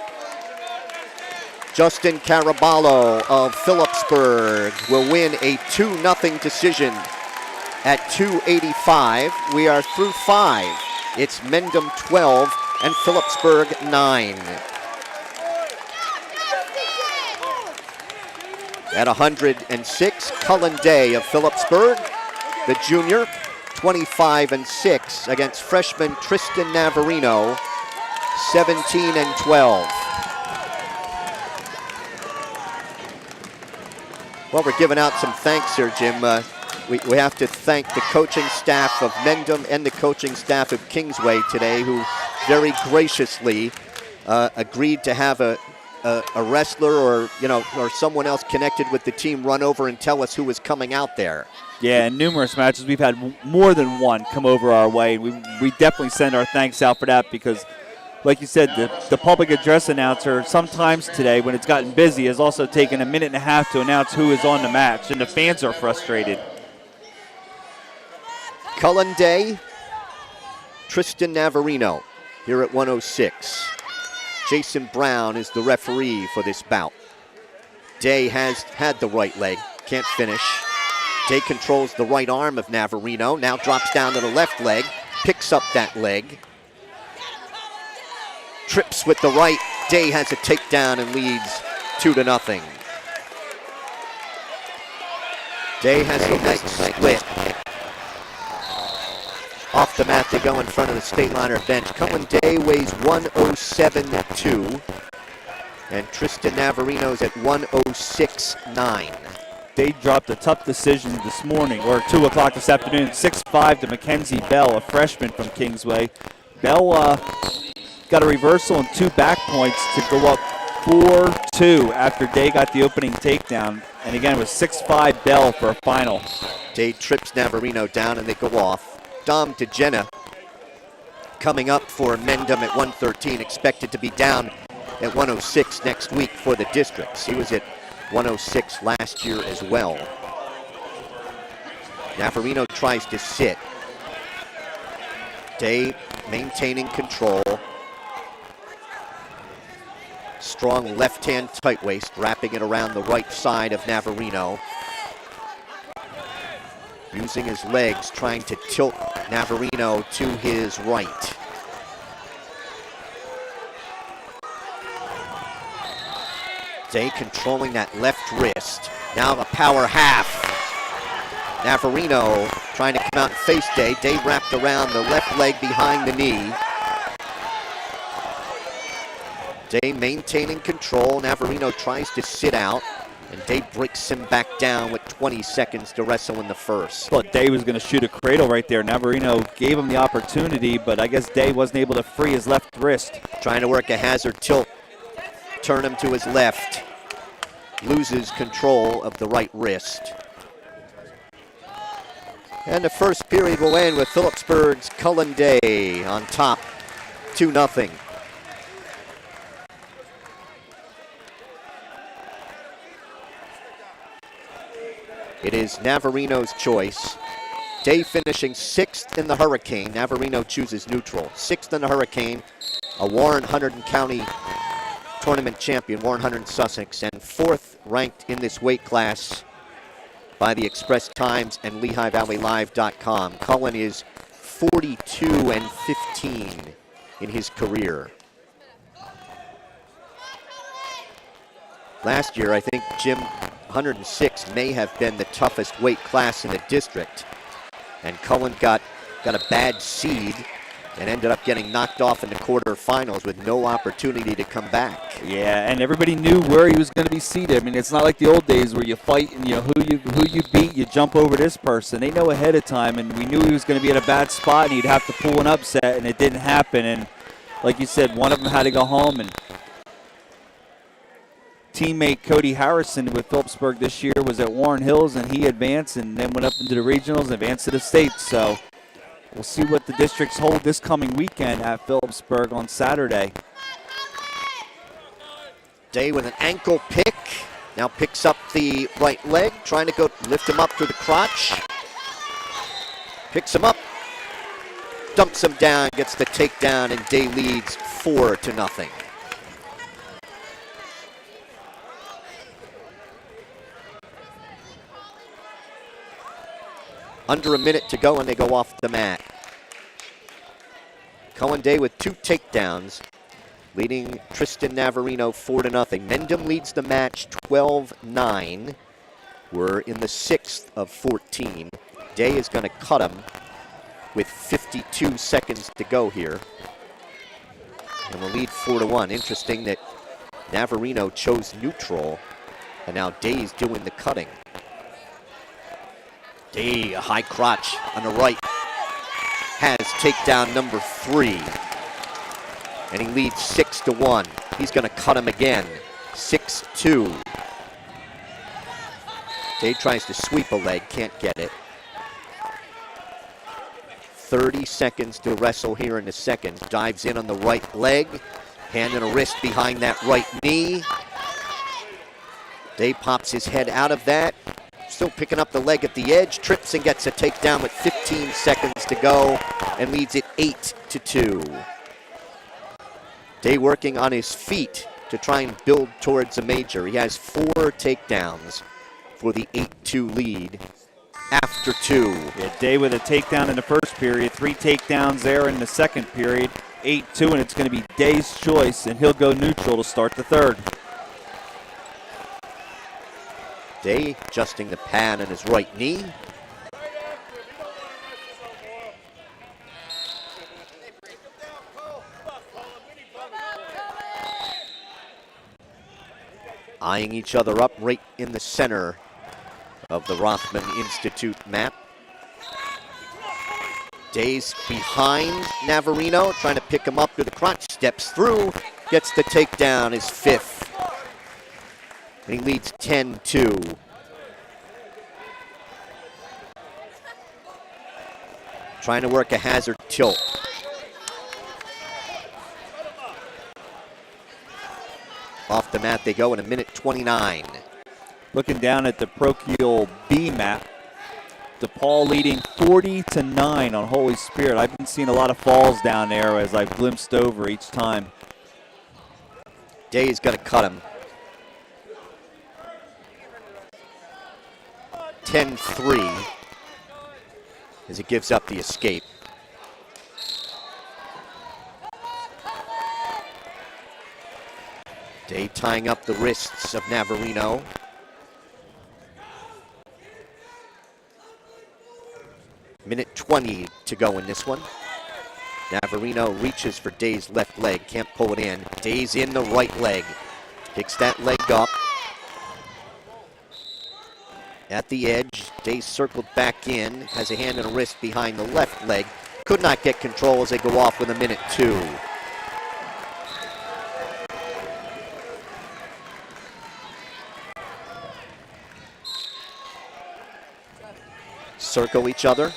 Justin Caraballo of Phillipsburg will win a 2-0 decision at 285. We are through 5. It's Mendham 12 and Phillipsburg 9. At 106, Cullen Day of Phillipsburg, the junior, 25-6 against freshman Tristan Navarino, 17-12. Well, we're giving out some thanks here, Jim. We have to thank the coaching staff of Mendham and the coaching staff of Kingsway today, who very graciously agreed to have a wrestler or someone else connected with the team run over and tell us who was coming out there.
Yeah, in numerous matches, we've had more than one come over our way. We definitely send our thanks out for that because, like you said, the public address announcer sometimes today, when it's gotten busy, has also taken a minute and a half to announce who is on the match, and the fans are frustrated.
Cullen Day, Tristan Navarino here at 106. Jason Brown is the referee for this bout. Day has had the right leg, can't finish. Day controls the right arm of Navarino, now drops down to the left leg, picks up that leg. Trips with the right, Day has a takedown and leads 2-0. Day has a leg split. Off the mat they go in front of the State Liner bench. Cullen Day weighs 107.2. And Tristan Navarino's at 106.9.
They dropped a tough decision this morning, or 2 o'clock this afternoon, 6-5 to Mackenzie Bell, a freshman from Kingsway. Bell got a reversal and 2 back points to go up 4-2 after Day got the opening takedown. And again, it was 6-5 Bell for a final.
Day trips Navarino down and they go off. Dom DeGena coming up for Mendham at 113, expected to be down at 106 next week for the districts. He was at 106 last year as well. Navarino tries to sit. Day maintaining control. Strong left-hand tight waist, wrapping it around the right side of Navarino. Using his legs, trying to tilt Navarino to his right. Day controlling that left wrist. Now a power half. Navarino trying to come out and face Day. Day wrapped around the left leg behind the knee. Day maintaining control. Navarino tries to sit out, and Day breaks him back down with 20 seconds to wrestle in the first.
Thought Day was going to shoot a cradle right there. Navarino gave him the opportunity, but I guess Day wasn't able to free his left wrist.
Trying to work a hazard tilt. Turn him to his left. Loses control of the right wrist. And the first period will end with Phillipsburg's Cullen Day on top, 2-0. It is Navarino's choice. Day finishing 6th in the Hurricane. Navarino chooses neutral. 6th in the Hurricane, a Warren Hunterdon County tournament champion, Warren Hunterdon Sussex, and 4th ranked in this weight class by the Express Times and LehighValleyLive.com. Cullen is 42-15 in his career. Last year, I think Jim, 106 may have been the toughest weight class in the district, and Cullen got a bad seed and ended up getting knocked off in the quarterfinals with no opportunity to come back.
Yeah, and everybody knew where he was going to be seated. I mean, it's not like the old days where you fight and who you beat, you jump over this person. They know ahead of time, and we knew he was going to be at a bad spot and he'd have to pull an upset, and it didn't happen. And like you said, one of them had to go home, and teammate Cody Harrison with Phillipsburg this year was at Warren Hills, and he advanced and then went up into the regionals and advanced to the states. So we'll see what the districts hold this coming weekend at Phillipsburg on Saturday.
Day with an ankle pick. Now picks up the right leg, trying to go lift him up through the crotch. Picks him up, dumps him down, gets the takedown, and Day leads 4-0. Under a minute to go and they go off the mat. Cullen Day with 2 takedowns, leading Tristan Navarino 4-0. Mendham leads the match 12-9. We're in the 6th of 14. Day is going to cut him with 52 seconds to go here. And we'll lead 4-1. Interesting that Navarino chose neutral, and now Day's doing the cutting. Day, a high crotch on the right, has takedown number 3. And he leads 6-1. He's going to cut him again, 6-2. Day tries to sweep a leg, can't get it. 30 seconds to wrestle here in the second. Dives in on the right leg, hand and a wrist behind that right knee. Day pops his head out of that. Still picking up the leg at the edge, trips and gets a takedown with 15 seconds to go and leads it 8-2. Day working on his feet to try and build towards a major. He has 4 takedowns for the 8-2 lead after 2.
Yeah, Day with a takedown in the first period, 3 takedowns there in the second period, 8-2, and it's going to be Day's choice, and he'll go neutral to start the third.
Day adjusting the pad on his right knee. eyeing each other up right in the center of the Rothman Institute map. Day's behind Navarino, trying to pick him up to the crotch, steps through, gets the takedown, his fifth. And he leads 10-2. Trying to work a hazard tilt. Off the mat they go in 1:29.
Looking down at the parochial B map, DePaul leading 40-9 on Holy Spirit. I've been seeing a lot of falls down there as I've glimpsed over each time.
Day's gonna cut him. 10-3 as he gives up the escape. Day tying up the wrists of Navarino. Minute 20 to go in this one. Navarino reaches for Day's left leg, can't pull it in. Day's in the right leg, picks that leg up. At the edge, Day circled back in, has a hand and a wrist behind the left leg. Could not get control as they go off with 1:02. Circle each other.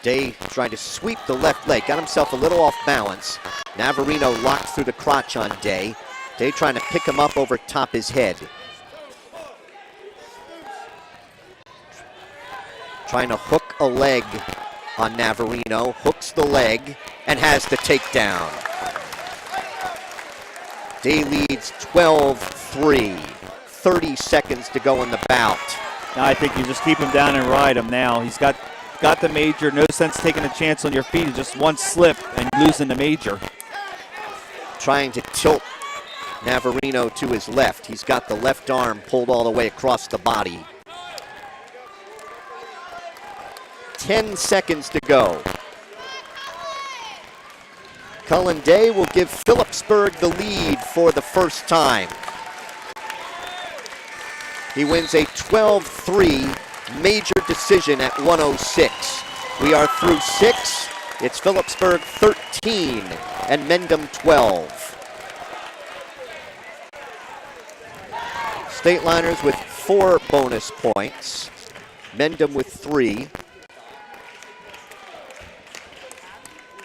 Day trying to sweep the left leg, got himself a little off balance. Navarino locked through the crotch on Day. Day trying to pick him up over top his head. Trying to hook a leg on Navarino, hooks the leg, and has the takedown. Day leads 12-3. 30 seconds to go in the bout.
Now I think you just keep him down and ride him now. He's got the major. No sense taking a chance on your feet. Just one slip and losing the major.
Trying to tilt Navarino to his left. He's got the left arm pulled all the way across the body. 10 seconds to go. Cullen Day will give Phillipsburg the lead for the first time. He wins a 12-3 major decision at 106. We are through 6. It's Phillipsburg 13 and Mendham 12. Stateliners with 4 bonus points. Mendham with 3.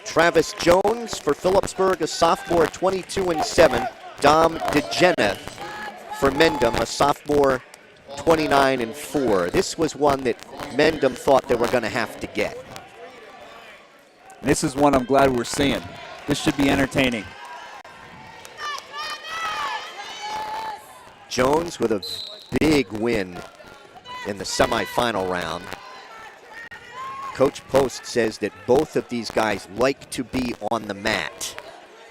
Travis Jones for Phillipsburg, a sophomore, 22-7. Dom DeGenna for Mendham, a sophomore, 29-4. This was one that Mendham thought they were going to have to get.
This is one I'm glad we're seeing. This should be entertaining.
Jones with a big win in the semifinal round. Coach Post says that both of these guys like to be on the mat.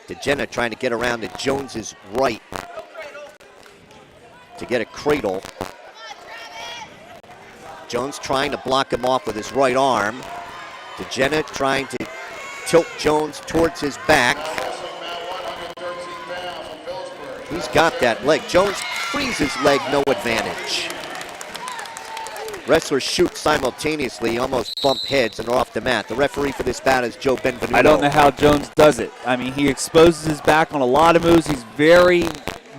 DeGenna trying to get around to Jones's right to get a cradle. Jones trying to block him off with his right arm. DeGenna trying to tilt Jones towards his back. He's got that leg. Jones frees his leg, no advantage. Wrestlers shoot simultaneously, almost bump heads and are off the mat. The referee for this bout is Joe Benvenuto.
I don't know how Jones does it. I mean, he exposes his back on a lot of moves. He's very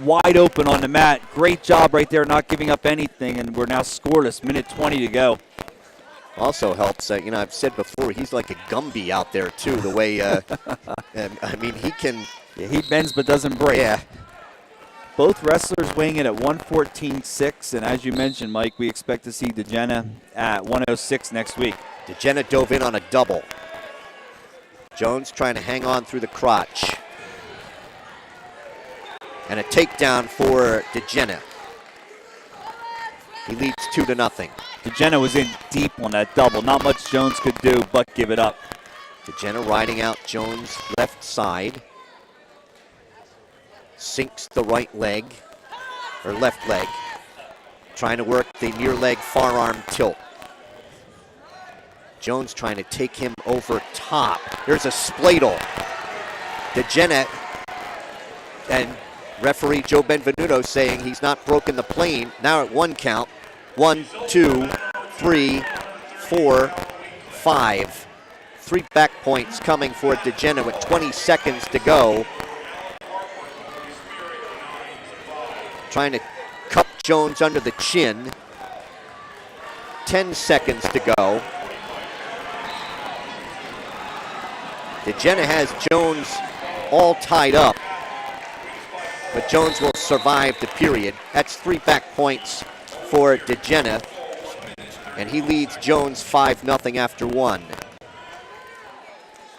wide open on the mat. Great job right there, not giving up anything, and we're now scoreless. 1:20 to go.
Also helps, I've said before, he's like a Gumby out there, too, the way, I mean, he can...
Yeah, he bends but doesn't break.
Yeah.
Both wrestlers weighing in at 114.6, and as you mentioned, Mike, we expect to see DeGenna at 106 next week.
DeGenna dove in on a double. Jones trying to hang on through the crotch. And a takedown for DeGenna. He leads 2-0.
DeGenna was in deep on that double. Not much Jones could do but give it up.
DeGenna riding out Jones' left side. Sinks the right leg, or left leg. Trying to work the near leg forearm tilt. Jones trying to take him over top. There's a spladle. DeGenna And referee Joe Benvenuto saying he's not broken the plane. Now at 1 count. 1, 2, 3, 4, 5. 3 back points coming for DeGenna with 20 seconds to go. Trying to cup Jones under the chin. 10 seconds to go. DeGenna has Jones all tied up, but Jones will survive the period. That's 3 back points for DeGenna, and he leads Jones 5-0 after 1.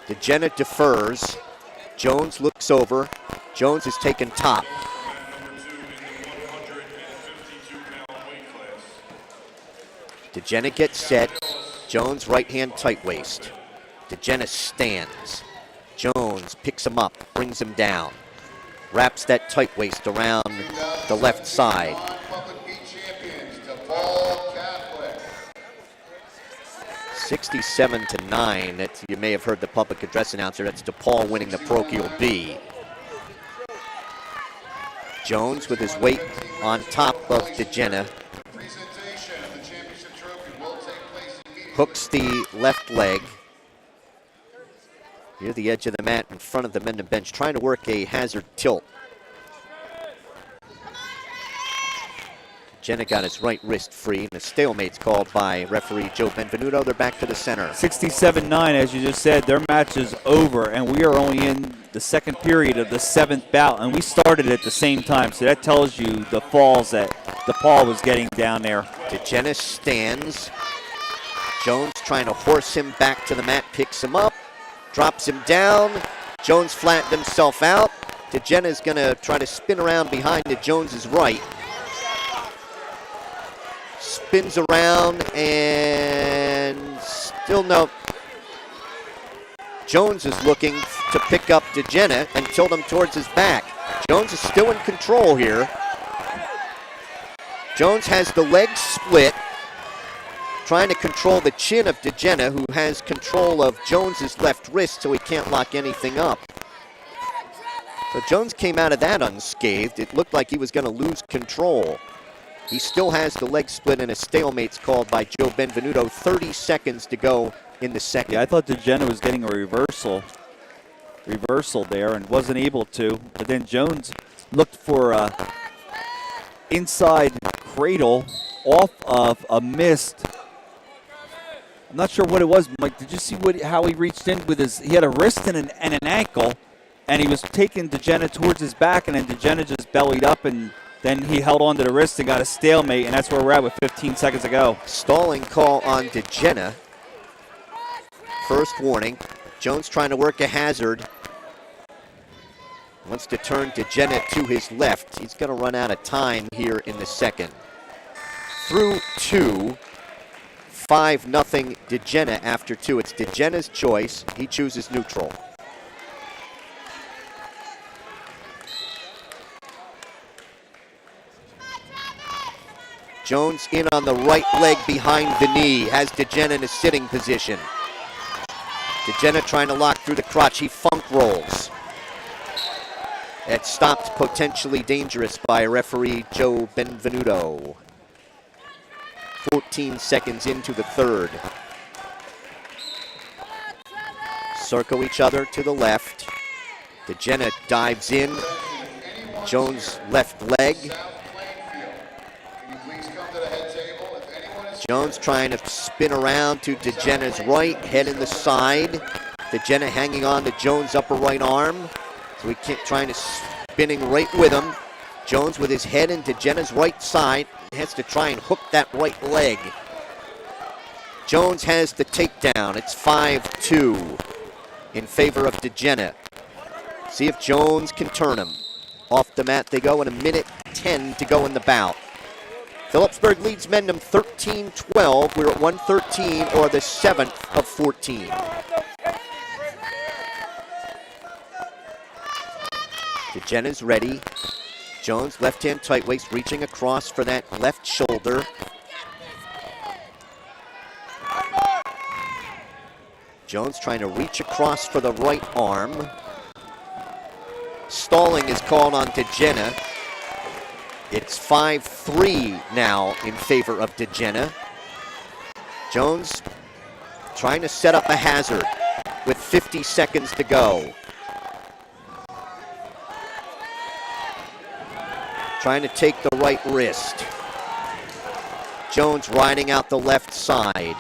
DeGenna defers. Jones looks over. Jones is taken top. DeGenna gets set. Jones right hand tight waist. DeGenna stands. Jones picks him up, brings him down. Wraps that tight waist around the left side. 67-9. That's, you may have heard the public address announcer. That's DePaul winning the parochial B. Jones with his weight on top of DeGenna. Hooks the left leg. Near the edge of the mat in front of the Mendham bench, trying to work a hazard tilt. Jenna got his right wrist free, and a stalemate's called by referee Joe Benvenuto. They're back to the center.
67-9, as you just said, their match is over, and we are only in the second period of the 7th bout, and we started at the same time, so that tells you the falls that DePaul was getting down there.
DeGenna stands. Jones trying to horse him back to the mat, picks him up, drops him down. Jones flattened himself out. DeGenna's going to try to spin around behind to Jones's right. Spins around and still no. Jones is looking to pick up DeGenna and tilt him towards his back. Jones is still in control here. Jones has the leg split, trying to control the chin of DeGenna, who has control of Jones's left wrist so he can't lock anything up. So Jones came out of that unscathed. It looked like he was going to lose control. He still has the leg split, and a stalemate's called by Joe Benvenuto. 30 seconds to go in the second.
Yeah, I thought DeGenna was getting a reversal there and wasn't able to. But then Jones looked for a inside cradle off of a missed. I'm not sure what it was, Mike. Did you see how he reached in with his? He had a wrist and an ankle, and he was taking DeGenna towards his back, and then DeGenna just bellied up, and then he held on to the wrist and got a stalemate, and that's where we're at with 15 seconds to go.
Stalling call on DeGenna. First warning. Jones trying to work a hazard. Wants to turn DeGenna to his left. He's going to run out of time here in the second. Through 2. 5-0 DeGenna after 2. It's DeGenna's choice. He chooses neutral. Jones in on the right leg behind the knee. Has DeGenna in a sitting position. DeGenna trying to lock through the crotch. He funk rolls. It's stopped potentially dangerous by referee Joe Benvenuto. 14 seconds into the third. Circle each other to the left. DeGenna dives in. Jones left leg. Jones trying to spin around to DeGenna's right, head in the side. DeGenna hanging on to Jones' upper right arm. So he kept trying to spinning right with him. Jones with his head in DeGenna's right side. Has to try and hook that right leg. Jones has the takedown. It's 5-2 in favor of DeGenna. See if Jones can turn him. Off the mat they go in 1:10 to go in the bout. Phillipsburg leads Mendham 13-12. We're at 113 or the 7th of 14. DeGenna's ready. Jones left hand tight waist reaching across for that left shoulder. Jones trying to reach across for the right arm. stalling is called on DeGenna. It's 5-3 now in favor of DeGenna. Jones trying to set up a hazard with 50 seconds to go. Trying to take the right wrist. Jones riding out the left side.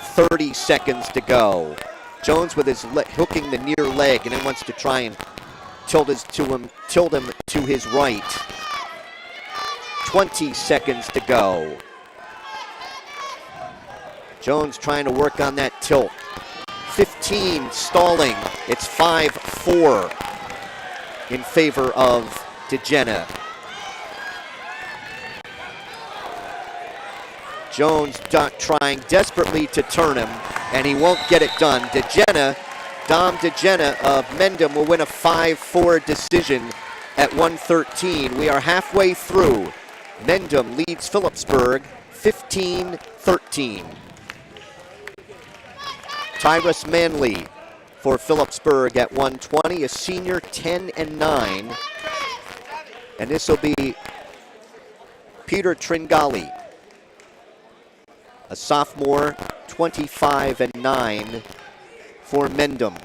30 seconds to go. Jones with his hooking the near leg and then wants to try and tilt him to his right. 20 seconds to go. Jones trying to work on that tilt. 15 stalling. It's 5-4 in favor of DeGenna. Jones trying desperately to turn him, and he won't get it done. Dom DeGenna of Mendham will win a 5-4 decision at 113. We are halfway through. Mendham leads Phillipsburg 15-13. Tyrus Manley for Phillipsburg at 120, a senior 10-9. And this will be Peter Tringali, a sophomore, 25-9 for Mendham.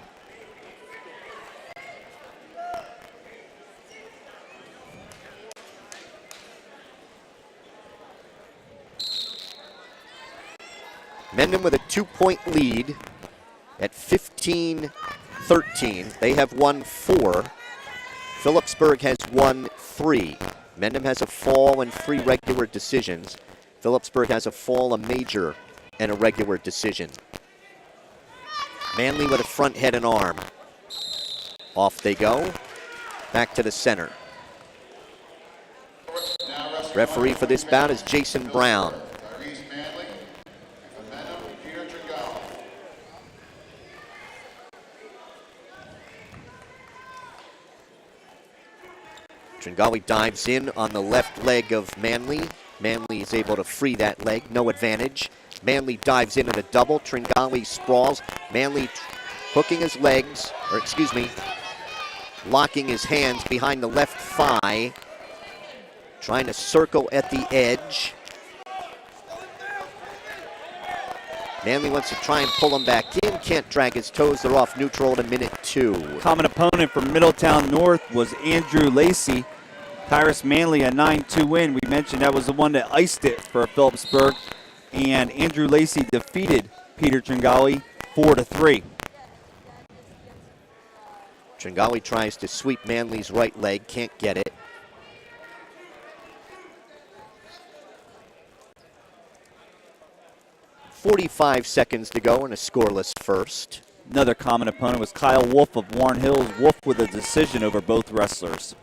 Mendham with a 2-point lead at 15-13. They have won 4. Phillipsburg has won 3. Mendham has a fall and 3 regular decisions. Phillipsburg has a fall, a major, and a regular decision. Manley with a front head and arm. Off they go. Back to the center. Referee for this bout is Jason Brown. Tringali dives in on the left leg of Manley. Manley is able to free that leg, no advantage. Manley dives in at a double. Tringali sprawls. Manley hooking his legs, locking his hands behind the left thigh. Trying to circle at the edge. Manley wants to try and pull him back in. Can't drag his toes. They're off neutral at a minute 2.
Common opponent from Middletown North was Andrew Lacey. Tyrus Manley, a 9-2 win. We mentioned that was the one that iced it for Phillipsburg. And Andrew Lacey defeated Peter Tringali 4-3.
Tringali tries to sweep Manley's right leg. Can't get it. .45 seconds to go in a scoreless first.
Another common opponent was Kyle Wolf of Warren Hills. Wolf with a decision over both wrestlers.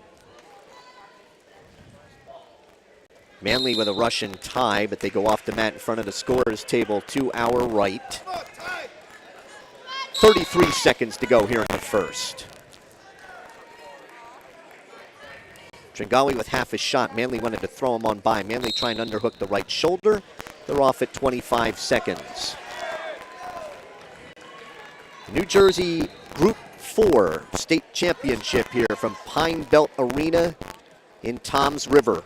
Manley with a Russian tie, but they go off the mat in front of the scorer's table to our right. 33 seconds to go here in the first. Tringali with half a shot. Manley wanted to throw him on by. Manley trying to underhook the right shoulder. They're off at 25 seconds. New Jersey Group 4 state championship here from Pine Belt Arena in Toms River.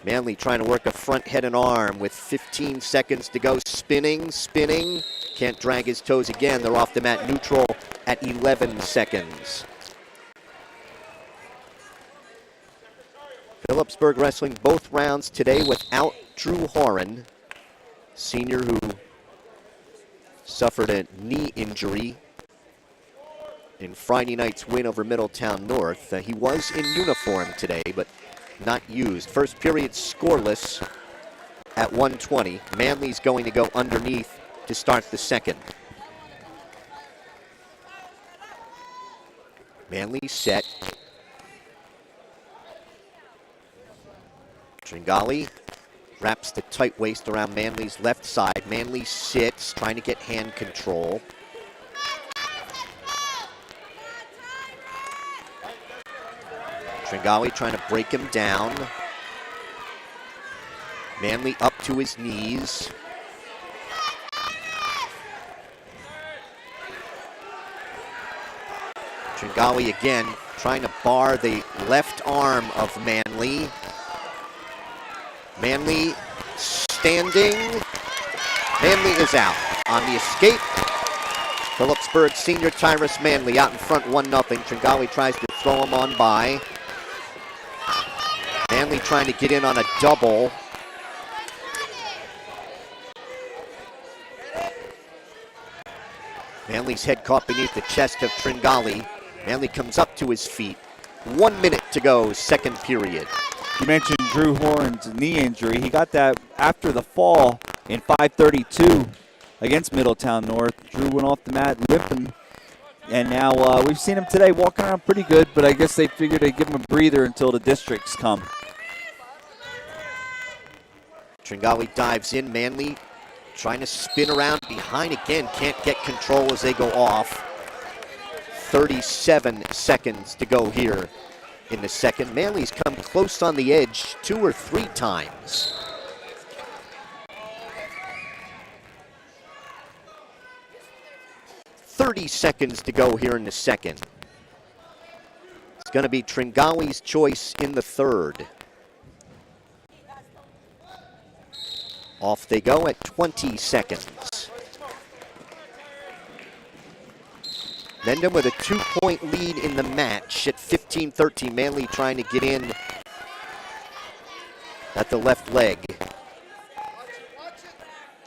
Manley trying to work a front head and arm with 15 seconds to go. Spinning. Can't drag his toes again. They're off the mat neutral at 11 seconds. Phillipsburg wrestling both rounds today without Drew Horan, senior who suffered a knee injury in Friday night's win over Middletown North. He was in uniform today, but not used. First period scoreless at 120. Manley's going to go underneath to start the second. Manley set. Tringali wraps the tight waist around Manley's left side. Manley sits, trying to get hand control. Tringali trying to break him down. Manley up to his knees. Tringali again trying to bar the left arm of Manley. Manley standing. Manley is out on the escape. Phillipsburg senior Tyrus Manley out in front 1-0. Tringali tries to throw him on by. Manley trying to get in on a double. Manley's head caught beneath the chest of Tringali. Manley comes up to his feet. 1 minute to go, second period.
You mentioned Drew Horan's knee injury. He got that after the fall in 5:32 against Middletown North. Drew went off the mat limping, and now we've seen him today walking around pretty good, but I guess they figured they'd give him a breather until the districts come.
Tringali dives in. Manley trying to spin around behind again. Can't get control as they go off. 37 seconds to go here in the second. Manley's come close on the edge 2 or 3 times. "30 seconds to go here in the second. It's going to be Tringali's choice in the third. Off they go at 20 seconds. Mendham with a 2-point lead in the match at 15-13. Manley trying to get in at the left leg.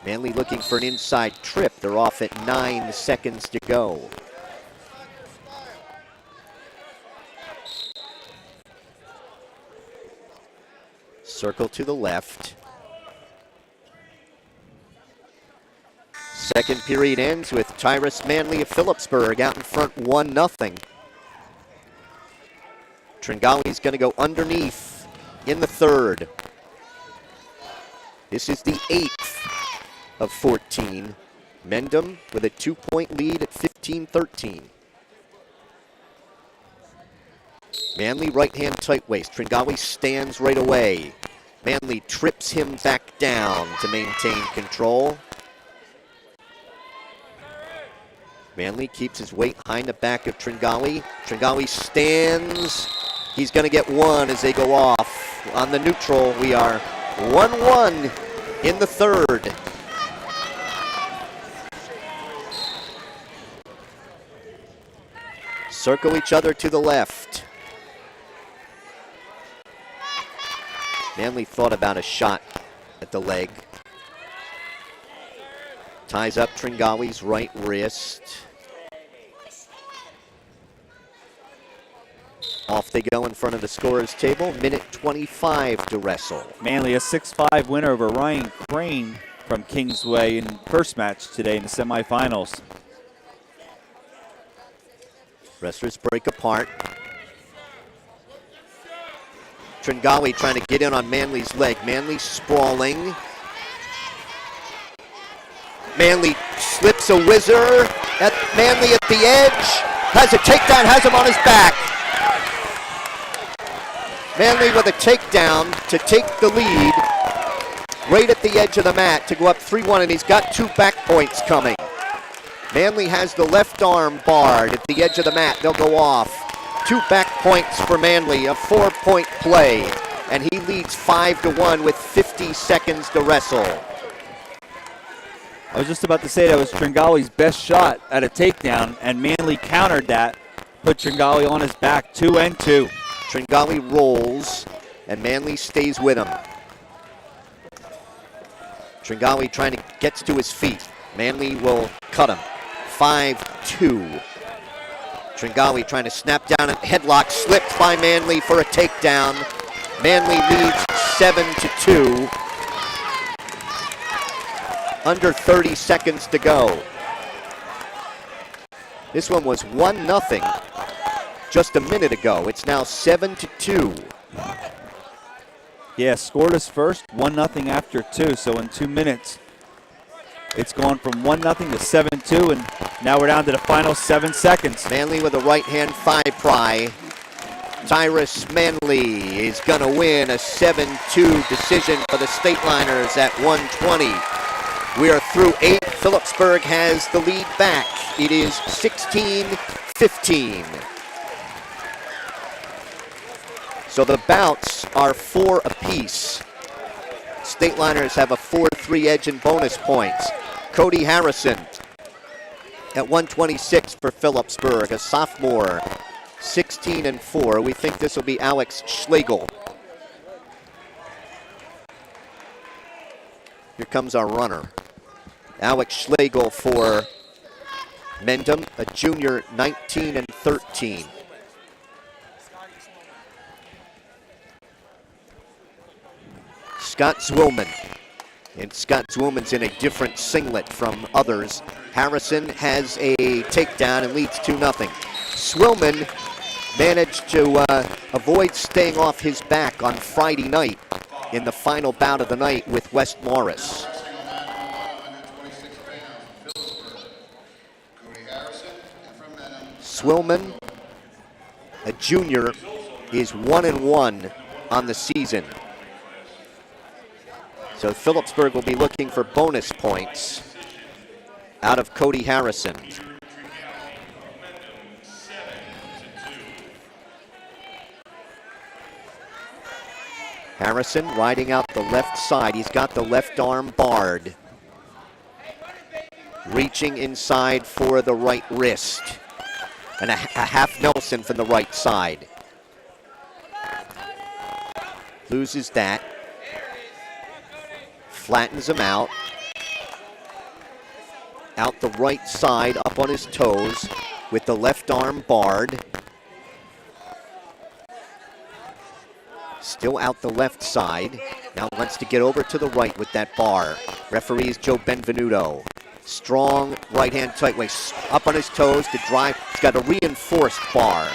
Manley looking for an inside trip. They're off at 9 seconds to go. Circle to the left. Second period ends with Tyrus Manley of Phillipsburg out in front 1-0. Tringali's going to go underneath in the third. This is the 8th of 14. Mendham with a 2-point lead at 15-13. Manley right hand tight waist. Tringali stands right away. Manley trips him back down to maintain control. Manley keeps his weight behind the back of Tringali. Tringali stands. He's going to get one as they go off. On the neutral, we are 1-1 in the third. Circle each other to the left. Manley thought about a shot at the leg. Ties up Tringali's right wrist. Off they go in front of the scorer's table. Minute 25 to wrestle.
Manley a 6-5 winner over Ryan Crane from Kingsway in first match today in the semifinals.
Wrestlers break apart. Tringali trying to get in on Manley's leg. Manley sprawling. Manley slips a whizzer at Manley at the edge. Has a takedown, has him on his back. Manley with a takedown to take the lead right at the edge of the mat to go up 3-1, and he's got 2 back points coming. Manley has the left arm barred at the edge of the mat. They'll go off. 2 back points for Manley, a 4-point play, and he leads 5-1 with 50 seconds to wrestle.
I was just about to say that was Tringali's best shot at a takedown, and Manley countered that, put Tringali on his back, 2-2.
Tringali rolls, and Manley stays with him. Tringali trying to get to his feet. Manley will cut him. 5-2. Tringali trying to snap down and headlock, slipped by Manley for a takedown. Manley leads 7-2. Under 30 seconds to go. This one was 1-0 just a minute ago. It's now 7-2.
Yeah, scored us first, 1-0 after 2. So in 2 minutes, it's gone from 1-0 to 7-2, and now we're down to the final 7 seconds.
Manley with a right-hand thigh pry. Tyrus Manley is going to win a 7-2 decision for the Stateliners at 120. We are through 8. Phillipsburg has the lead back. It is 16-15. So the bouts are 4 apiece. Stateliners have a 4-3 edge in bonus points. Cody Harrison at 126 for Phillipsburg, a sophomore, 16-4. We think this will be Alex Schlegel. Here comes our runner. Alex Schlegel for Mendham, a junior, 19-13. Scott Zwillman. And Scott Zwillman's in a different singlet from others. Harrison has a takedown and leads 2-0. Zwillman managed to avoid staying off his back on Friday night in the final bout of the night with West Morris. Zwillman, a junior, is 1-1 on the season. So Phillipsburg will be looking for bonus points out of Cody Harrison. Harrison riding out the left side. He's got the left arm barred. Reaching inside for the right wrist. And a half Nelson from the right side. Loses that. Flattens him out. Out the right side, up on his toes, with the left arm barred. Still out the left side. Now wants to get over to the right with that bar. Referee is Joe Benvenuto. Strong right hand tight waist. Up on his toes to drive. He's got a reinforced bar.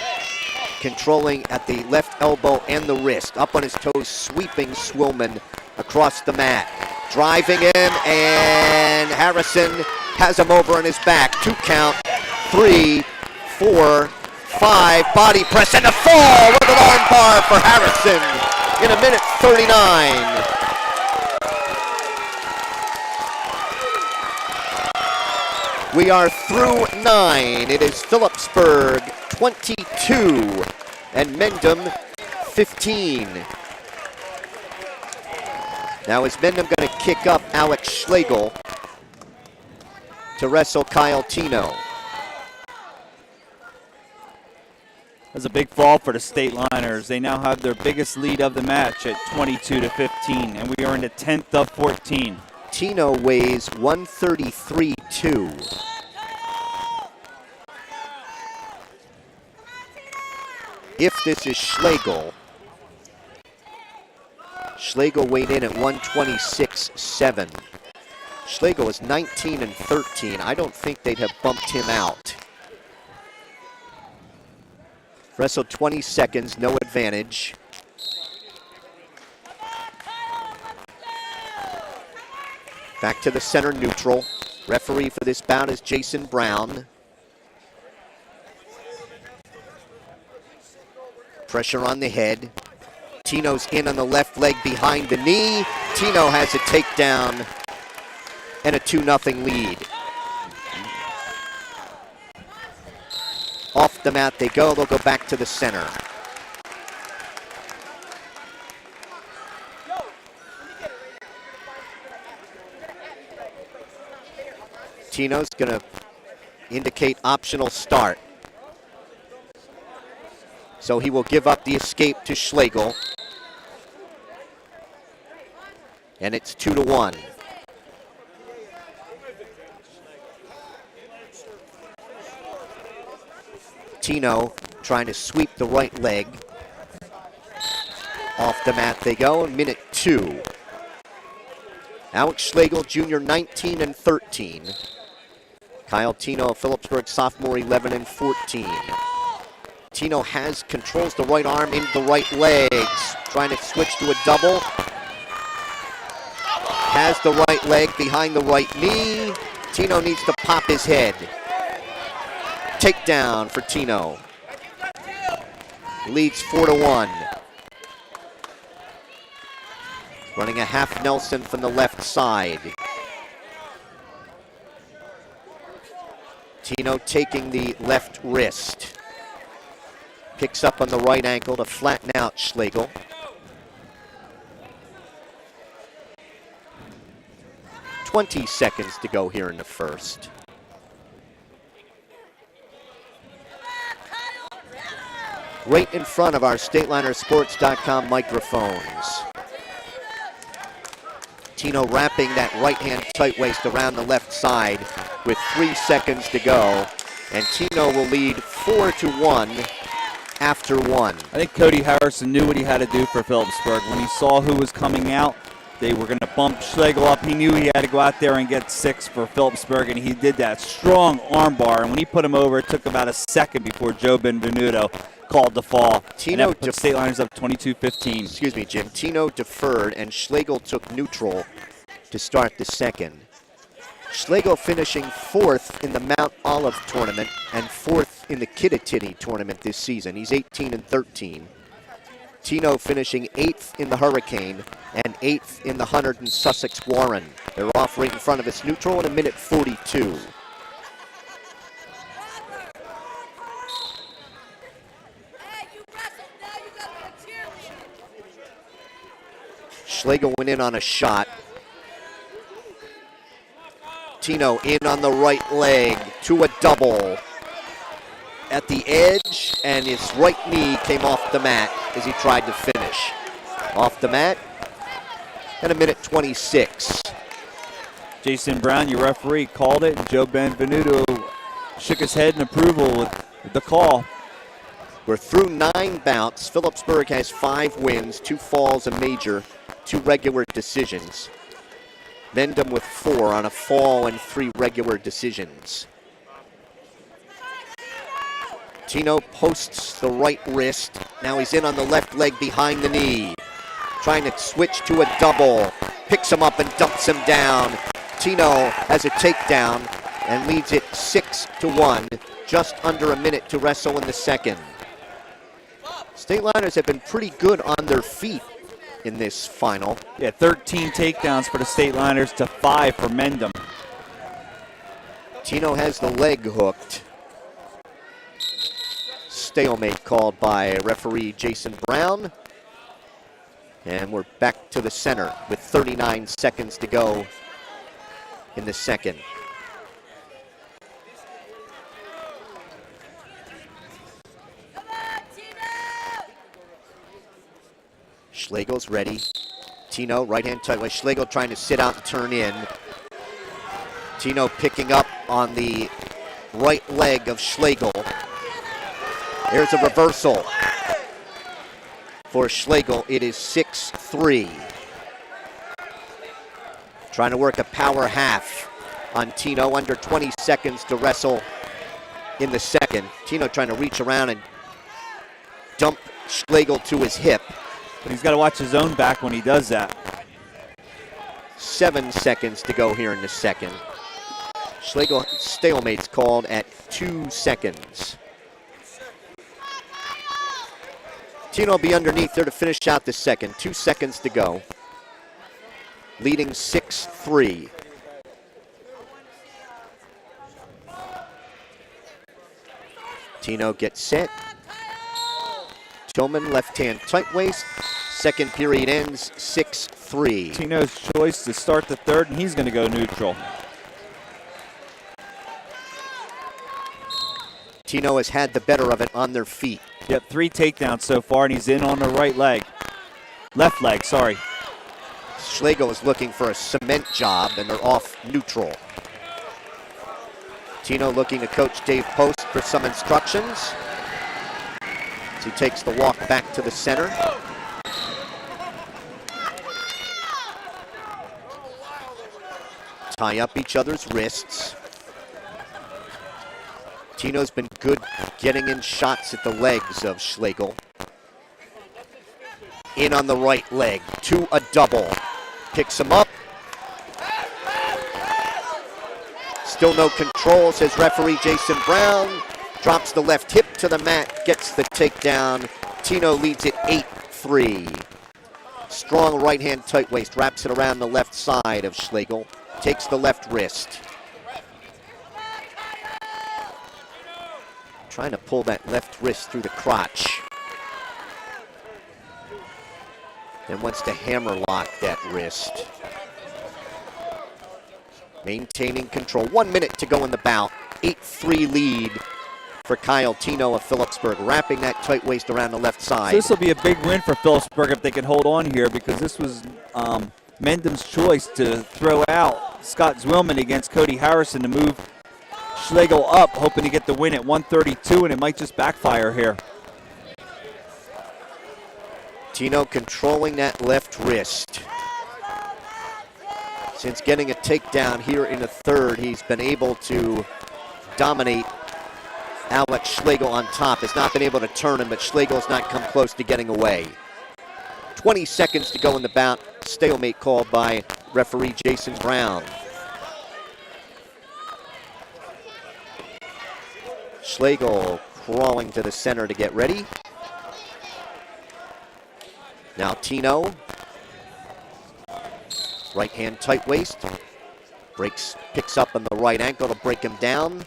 Controlling at the left elbow and the wrist. Up on his toes, sweeping Zwillman across the mat. Driving him, and Harrison has him over on his back. 2 count, 3, 4, 5, body press, and a fall with an arm bar for Harrison in 1:39. We are through 9. It is Phillipsburg 22 and Mendham 15. Now is Mendham going to kick up Alex Schlegel to wrestle Kyle Tino?
That's a big fall for the Stateliners. They now have their biggest lead of the match at 22-15, and we are in the 10th of 14.
Tino weighs 133.2. If this is Schlegel, Schlegel weighed in at 126.7. Schlegel is 19-13. I don't think they'd have bumped him out. Wrestled 20 seconds, no advantage. Back to the center neutral. Referee for this bout is Jason Brown. Pressure on the head. Tino's in on the left leg behind the knee. Tino has a takedown and a 2-0 lead. Off the mat they go. They'll go back to the center. Tino's going to indicate optional start. So he will give up the escape to Schlegel. And it's 2-1. Tino trying to sweep the right leg. Off the mat they go in minute 2. Alex Schlegel, junior, 19-13. Kyle Tino, Phillipsburg, sophomore, 11-14. Tino controls the right arm into the right legs. Trying to switch to a double. Has the right leg behind the right knee. Tino needs to pop his head. Takedown for Tino. Leads 4-1. Running a half Nelson from the left side. Tino taking the left wrist. Picks up on the right ankle to flatten out Schlegel. .20 seconds to go here in the first. Right in front of our StatelinerSports.com microphones. Tino wrapping that right-hand tight waist around the left side with 3 seconds to go. And Tino will lead 4-1 after one.
I think Cody Harrison knew what he had to do for Phillipsburg. When he saw who was coming out, they were going to bump Schlegel up. He knew he had to go out there and get 6 for Phillipsburg, and he did that. Strong arm bar, and when he put him over, it took about a second before Joe Benvenuto called the fall.
Tino
put State Liners up 22-15.
Excuse me, Jim. Tino deferred, and Schlegel took neutral to start the second. Schlegel finishing 4th in the Mount Olive tournament and 4th in the Kittatinny tournament this season. He's 18-13. Tino finishing 8th in the Hurricane and 8th in the 100 and Sussex Warren. They're off right in front of us neutral in a minute 42. Schlegel went in on a shot. Tino in on the right leg to a double at the edge, and his right knee came off the mat as he tried to finish. Off the mat, and a minute 26.
Jason Brown, your referee, called it, and Joe Benvenuto shook his head in approval with the call.
We're through 9 bouts. Phillipsburg has 5 wins, 2 falls, a major, 2 regular decisions. Mendham with 4 on a fall and 3 regular decisions. Tino posts the right wrist. Now he's in on the left leg behind the knee. Trying to switch to a double. Picks him up and dumps him down. Tino has a takedown and leads it 6-1. Just under a minute to wrestle in the second. State Liners have been pretty good on their feet in this final.
Yeah, 13 takedowns for the State Liners to 5 for Mendham.
Tino has the leg hooked. Stalemate called by referee Jason Brown. And we're back to the center with 39 seconds to go in the second. Schlegel's ready. Tino, right-hand tight way. Schlegel trying to sit out and turn in. Tino picking up on the right leg of Schlegel. There's a reversal for Schlegel. It is 6-3. Trying to work a power half on Tino. Under 20 seconds to wrestle in the second. Tino trying to reach around and dump Schlegel to his hip.
But he's got to watch his own back when he does that.
7 seconds to go here in the second. Schlegel stalemate's called at 2 seconds. Tino will be underneath there to finish out the second. 2 seconds to go. Leading 6-3. Tino gets set. Tillman, left-hand tight waist. Second period ends 6-3.
Tino's choice to start the third, and he's going to go neutral.
Tino has had the better of it on their feet.
Yep, 3 takedowns so far, and he's in on the right leg. Left leg, sorry.
Schlegel is looking for a cement job, and they're off neutral. Tino looking to coach Dave Post for some instructions. As he takes the walk back to the center. Tie up each other's wrists. Tino's been good getting in shots at the legs of Schlegel. In on the right leg to a double. Picks him up. Still no control, says referee Jason Brown. Drops the left hip to the mat, gets the takedown. Tino leads it 8-3. Strong right-hand tight waist, wraps it around the left side of Schlegel. Takes the left wrist. Trying to pull that left wrist through the crotch. Then wants to hammerlock that wrist. Maintaining control. 1 minute to go in the bout. 8-3 lead for Kyle Tino of Phillipsburg, wrapping that tight waist around the left side.
So this will be a big win for Phillipsburg if they can hold on here, because this was Mendham's choice to throw out Scott Zwillman against Cody Harrison to move Schlegel up, hoping to get the win at 132, and it might just backfire here.
Tino controlling that left wrist. Since getting a takedown here in the third, he's been able to dominate Alex Schlegel on top. Has not been able to turn him, but Schlegel's not come close to getting away. 20 seconds to go in the bout. Stalemate called by referee Jason Brown. Schlegel crawling to the center to get ready. Now Tino. Right hand tight waist. Picks up on the right ankle to break him down.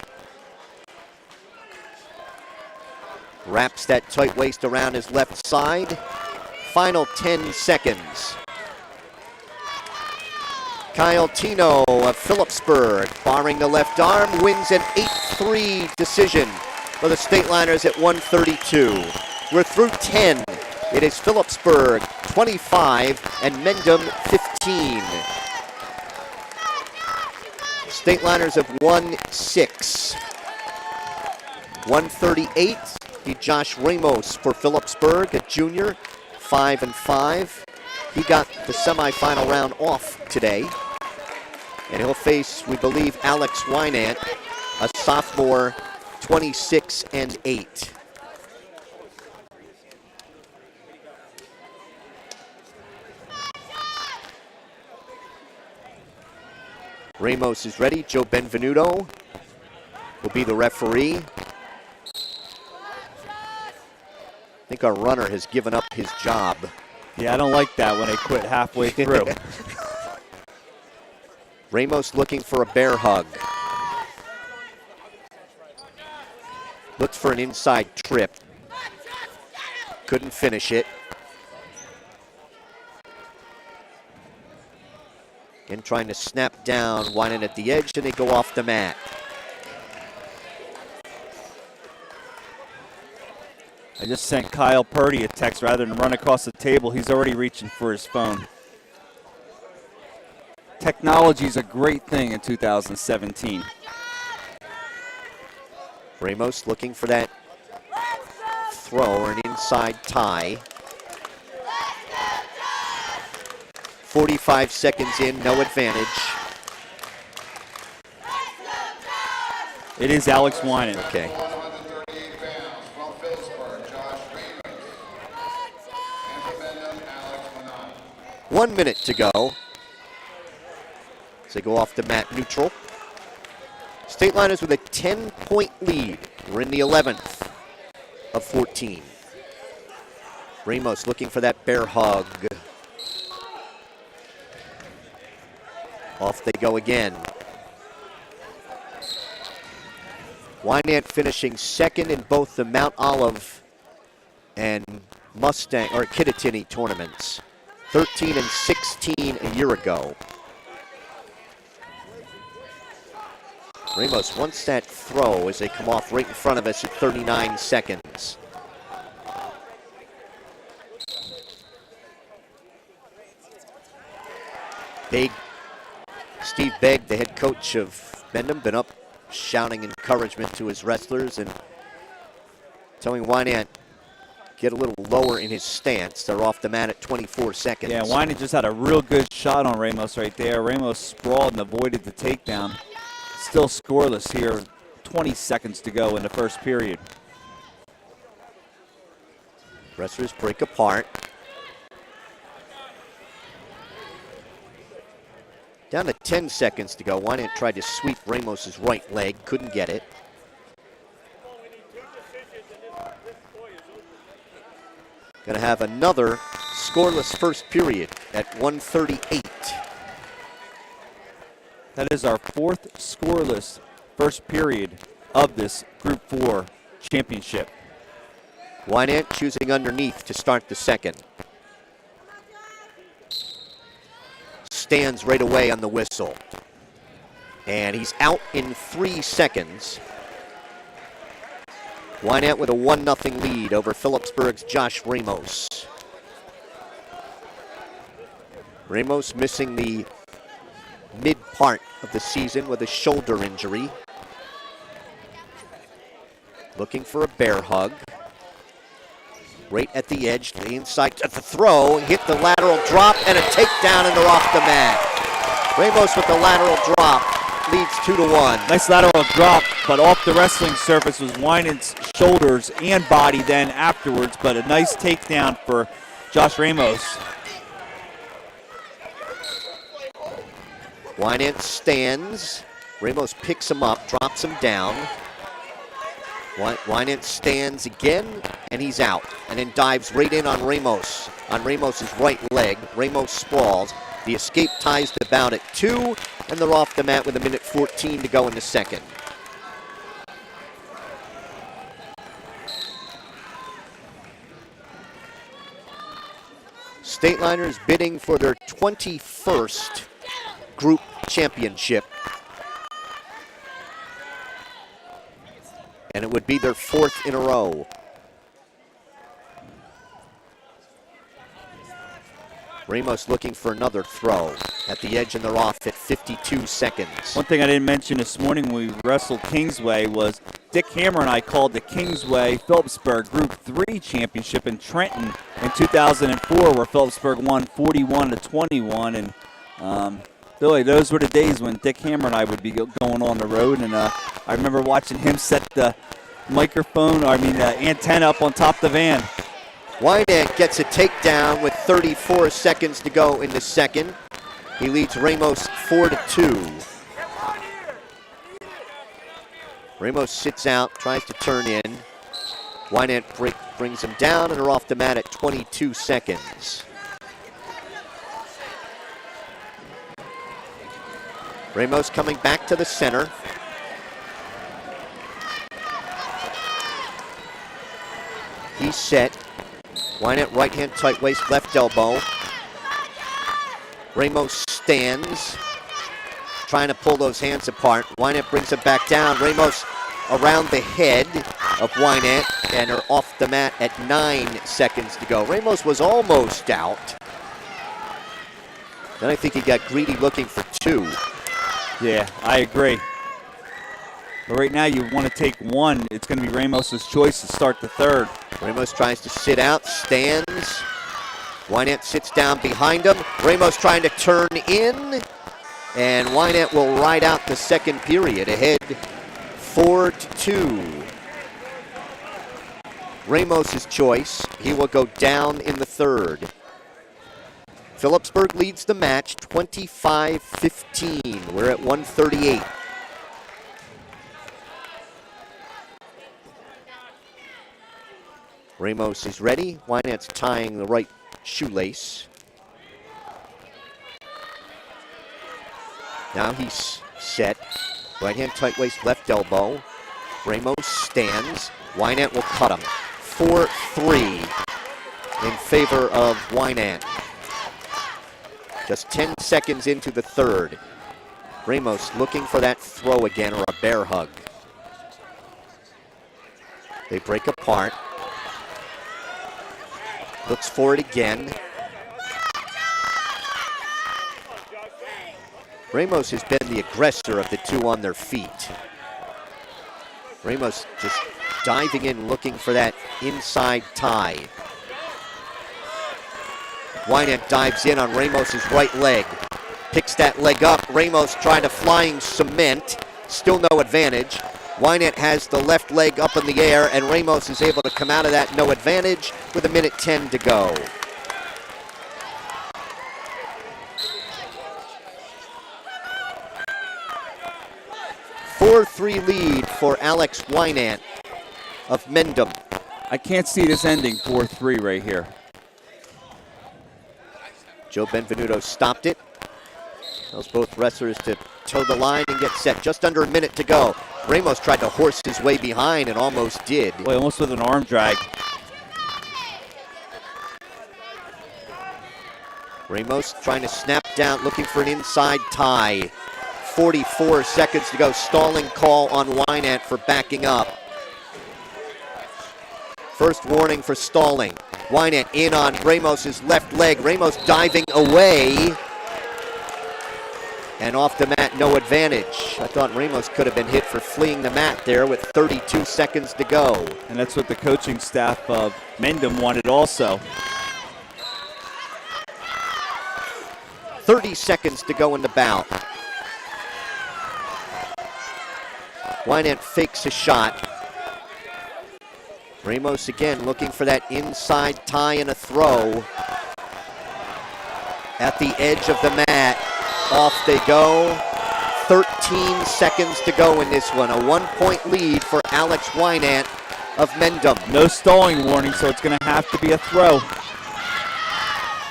Wraps that tight waist around his left side. Final 10 seconds. Kyle Tino of Phillipsburg, barring the left arm, wins an 8-3 decision for the Stateliners at 132. We're through 10. It is Phillipsburg 25 and Mendham 15. Stateliners have won 6. 138. Be Josh Ramos for Phillipsburg, a junior, 5-5. He got the semifinal round off today. And he'll face, we believe, Alex Wynant, a sophomore, 26-8. Ramos is ready. Joe Benvenuto will be the referee. I think our runner has given up his job.
Yeah, I don't like that when they quit halfway through.
Ramos looking for a bear hug. Looks for an inside trip. Couldn't finish it. Again, trying to snap down, winding at the edge, and they go off the mat.
I just sent Kyle Purdy a text rather than run across the table. He's already reaching for his phone. Technology is a great thing in 2017.
Ramos looking for that throw or an inside tie. 45 seconds in, no advantage.
It is Alex Wynant.
Okay. 1 minute to go. As they go off the mat neutral. Stateliners with a 10-point lead. We're in the 11th of 14. Ramos looking for that bear hug. Off they go again. Wynant finishing second in both the Mount Olive and Mustang or Kittatinny tournaments. 13 and 16 a year ago. Ramos wants that throw as they come off right in front of us at 39 seconds. Steve Begg, the head coach of Mendham, been up shouting encouragement to his wrestlers and telling Wynant get a little lower in his stance. They're off the mat at 24 seconds.
Yeah, Wynant just had a real good shot on Ramos right there. Ramos sprawled and avoided the takedown. Still scoreless here. 20 seconds to go in the first period.
Wrestlers break apart. Down to 10 seconds to go. Wynant tried to sweep Ramos's right leg, couldn't get it. Going to have another scoreless first period at 1:38.
That is our fourth scoreless first period of this Group 4 championship.
Wynant choosing underneath to start the second. Stands right away on the whistle. And he's out in 3 seconds. Wynant with a 1-0 lead over Phillipsburg's Josh Ramos. Ramos missing the mid part of the season with a shoulder injury. Looking for a bear hug. Right at the edge, the inside at the throw, hit the lateral drop and a takedown and they're off the mat. Ramos with the lateral drop leads 2-1.
Nice lateral drop, but off the wrestling surface was Wynant's shoulders and body then afterwards, but a nice takedown for Josh Ramos.
Wynant stands. Ramos picks him up, drops him down. Wynant stands again, and he's out. And then dives right in on Ramos, on Ramos's right leg. Ramos sprawls. The escape ties the bout at 2, and they're off the mat with 1:14 to go in the second. Stateliners bidding for their 21st group championship. And it would be their 4th in a row. Ramos looking for another throw at the edge, and they're off at 52 seconds.
One thing I didn't mention this morning when we wrestled Kingsway was Dick Hammer and I called the Kingsway Phillipsburg Group 3 Championship in Trenton in 2004, where Phillipsburg won 41-21. And Billy, those were the days when Dick Hammer and I would be going on the road, and I remember watching him set the antenna up on top of the van.
Wynant gets a takedown with 34 seconds to go in the second. He leads Ramos 4-2. Ramos sits out, tries to turn in. Wynant brings him down, and are off the mat at 22 seconds. Ramos coming back to the center. He's set. Wynant right hand tight waist, left elbow. Ramos stands, trying to pull those hands apart. Wynant brings it back down. Ramos around the head of Wynant, and are off the mat at 9 seconds to go. Ramos was almost out. Then I think he got greedy looking for 2.
Yeah, I agree. But right now you want to take one. It's going to be Ramos's choice to start the third.
Ramos tries to sit out, stands. Wynant sits down behind him. Ramos trying to turn in, and Wynant will ride out the second period, ahead 4-2. Ramos's choice. He will go down in the third. Phillipsburg leads the match 25-15. We're at 1:38. Ramos is ready. Wynant's tying the right shoelace. Now he's set. Right hand tight waist, left elbow. Ramos stands. Wynant will cut him. 4-3 in favor of Wynant. Just 10 seconds into the third. Ramos looking for that throw again, or a bear hug. They break apart. Looks for it again. Ramos has been the aggressor of the two on their feet. Ramos just diving in, looking for that inside tie. Wynant dives in on Ramos's right leg. Picks that leg up. Ramos trying to flying cement. Still no advantage. Wynant has the left leg up in the air, and Ramos is able to come out of that no advantage with 1:10 to go. A 4-3 lead for Alex Wynant of Mendham.
I can't see this ending 4-3 right here.
Joe Benvenuto stopped it. Tells both wrestlers to toe the line and get set. Just under a minute to go. Ramos tried to horse his way behind and almost did.
Boy, almost with an arm drag.
Ramos trying to snap down, looking for an inside tie. 44 seconds to go. Stalling call on Wynant for backing up. First warning for stalling. Wynant in on Ramos's left leg. Ramos diving away. And off the mat, no advantage. I thought Ramos could have been hit for fleeing the mat there with 32 seconds to go.
And that's what the coaching staff of Mendham wanted also.
30 seconds to go in the bout. Wynant fakes a shot. Ramos again looking for that inside tie and a throw. At the edge of the mat. Off they go. 13 seconds to go in this one. A 1-point lead for Alex Wynant of Mendham.
No stalling warning, so it's going to have to be a throw.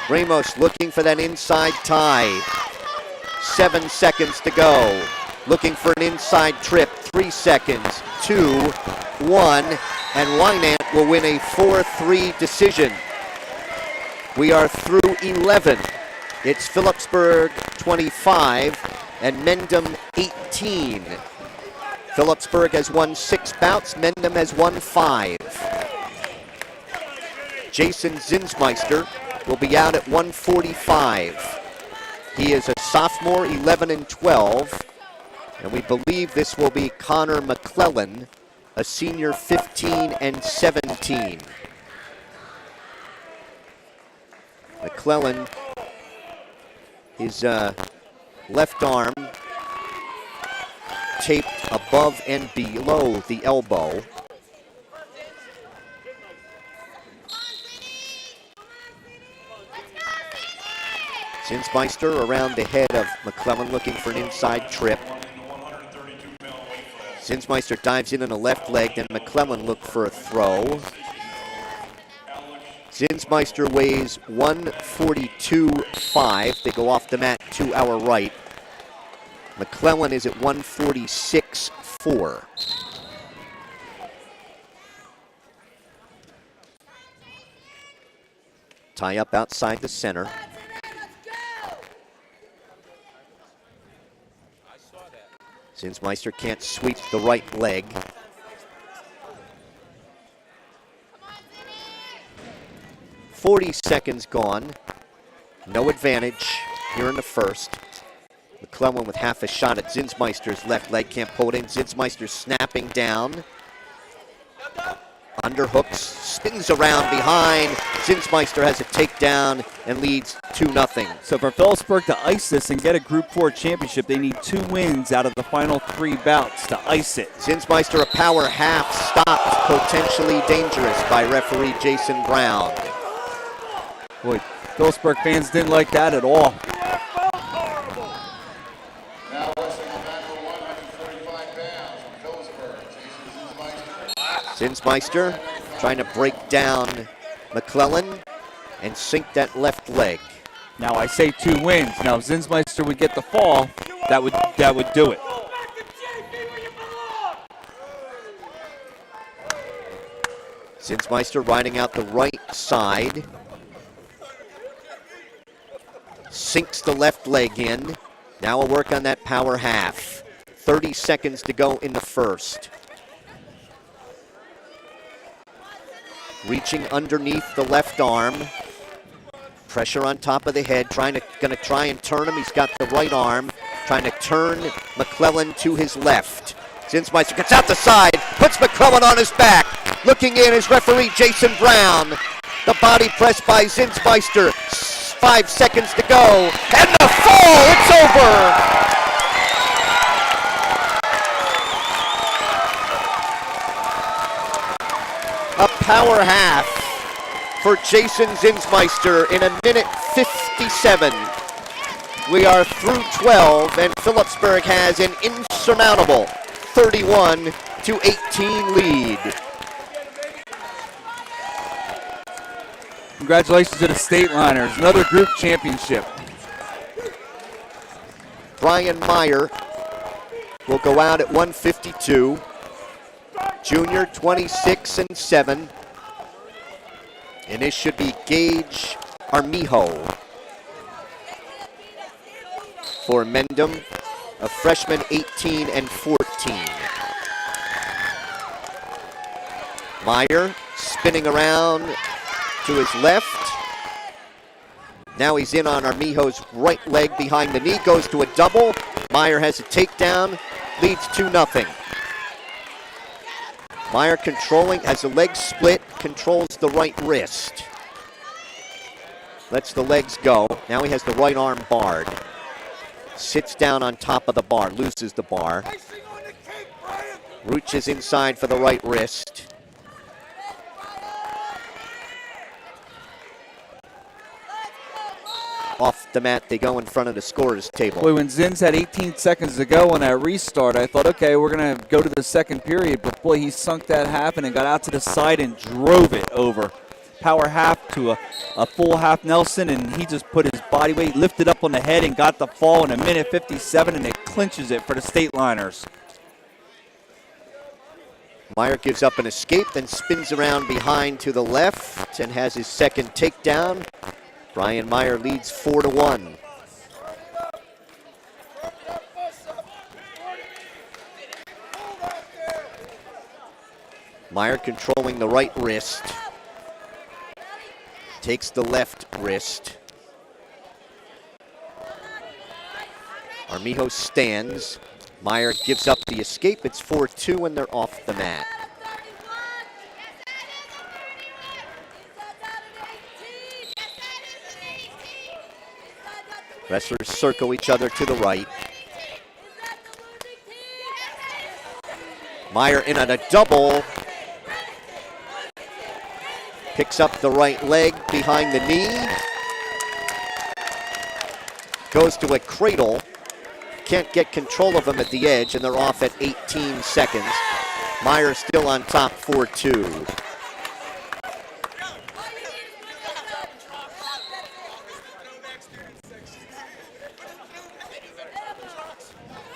Ramos looking for that inside tie. 7 seconds to go. Looking for an inside trip. 3 seconds. 2, 1. And Wynant will win a 4-3 decision. We are through 11. It's Phillipsburg 25 and Mendham 18. Phillipsburg has won 6 bouts. Mendham has won 5. Jason Zinsmeister will be out at 1:45. He is a sophomore, 11-12. And we believe this will be Connor McClellan, a senior, 15-17. McClellan, his left arm taped above and below the elbow. Zinsmeister around the head of McClellan looking for an inside trip. Zinsmeister dives in on the left leg, then McClellan looked for a throw. Zinsmeister weighs 142.5. They go off the mat to our right. McClellan is at 146.4. Tie up outside the center. Zinsmeister can't sweep the right leg. .40 seconds gone. No advantage here in the first. McClellan with half a shot at Zinsmeister's left leg. Can't pull it in. Zinsmeister snapping down. Underhooks. Spins around behind. Zinsmeister has a takedown and leads 2-0.
So for Phillipsburg to ice this and get a Group 4 championship, they need 2 wins out of the final 3 bouts to ice it.
Zinsmeister, a power half, stopped, potentially dangerous by referee Jason Brown.
Boy, Phillipsburg fans didn't like that at all.
Now wrestling on mat number 145 pounds from Phillipsburg,
Zinsmeister trying to break down McClellan and sink that left leg.
Now I say 2 wins. Now if Zinsmeister would get the fall, that would do it.
Zinsmeister riding out the right side. Sinks the left leg in. Now we'll work on that power half. 30 seconds to go in the first. Reaching underneath the left arm. Pressure on top of the head, gonna try and turn him. He's got the right arm, trying to turn McClellan to his left. Zinsmeister gets out the side, puts McClellan on his back. Looking in is referee Jason Brown. The body press by Zinsmeister. 5 seconds to go, and the fall, it's over! A power half for Jason Zinsmeister in 1:57. We are through 12, and Phillipsburg has an insurmountable 31-18 lead.
Congratulations to the State Liners, another group championship.
Brian Meyer will go out at 152. Junior 26-7. And this should be Gage Armijo for Mendham, a freshman 18-14. Meyer spinning around to his left. Now he's in on Armijo's right leg behind the knee, goes to a double. Meyer has a takedown, leads 2-0. Meyer controlling, as the leg split, controls the right wrist. Lets the legs go. Now he has the right arm barred. Sits down on top of the bar, loses the bar. Reaches inside for the right wrist. Off the mat, they go in front of the scorer's table.
Boy, when Zins had 18 seconds to go on that restart, I thought, okay, we're going to go to the second period. But, boy, he sunk that half and got out to the side and drove it over. Power half to a full half Nelson, and he just put his body weight, lifted up on the head, and got the fall in 1:57, and it clinches it for the State Liners.
Meyer gives up an escape, then spins around behind to the left and has his second takedown. Brian Meyer leads 4-1. Meyer controlling the right wrist. Takes the left wrist. Armijo stands. Meyer gives up the escape. It's 4-2 and they're off the mat. Wrestlers circle each other to the right. Meyer in on a double. Picks up the right leg behind the knee. Goes to a cradle. Can't get control of him at the edge, and they're off at 18 seconds. Meyer still on top, 4-2.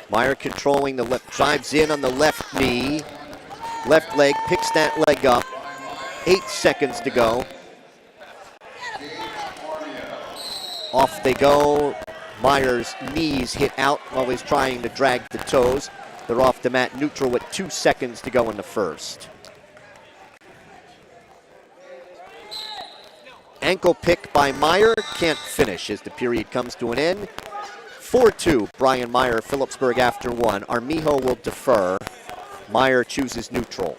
Meyer controlling the left, drives in on the left knee. Left leg, picks that leg up. 8 seconds to go. Off they go. Meyer's knees hit out while he's trying to drag the toes. They're off the mat neutral with 2 seconds to go in the first. Ankle pick by Meyer, can't finish as the period comes to an end. 4-2, Brian Meyer, Phillipsburg after 1. Armijo will defer. Meyer chooses neutral.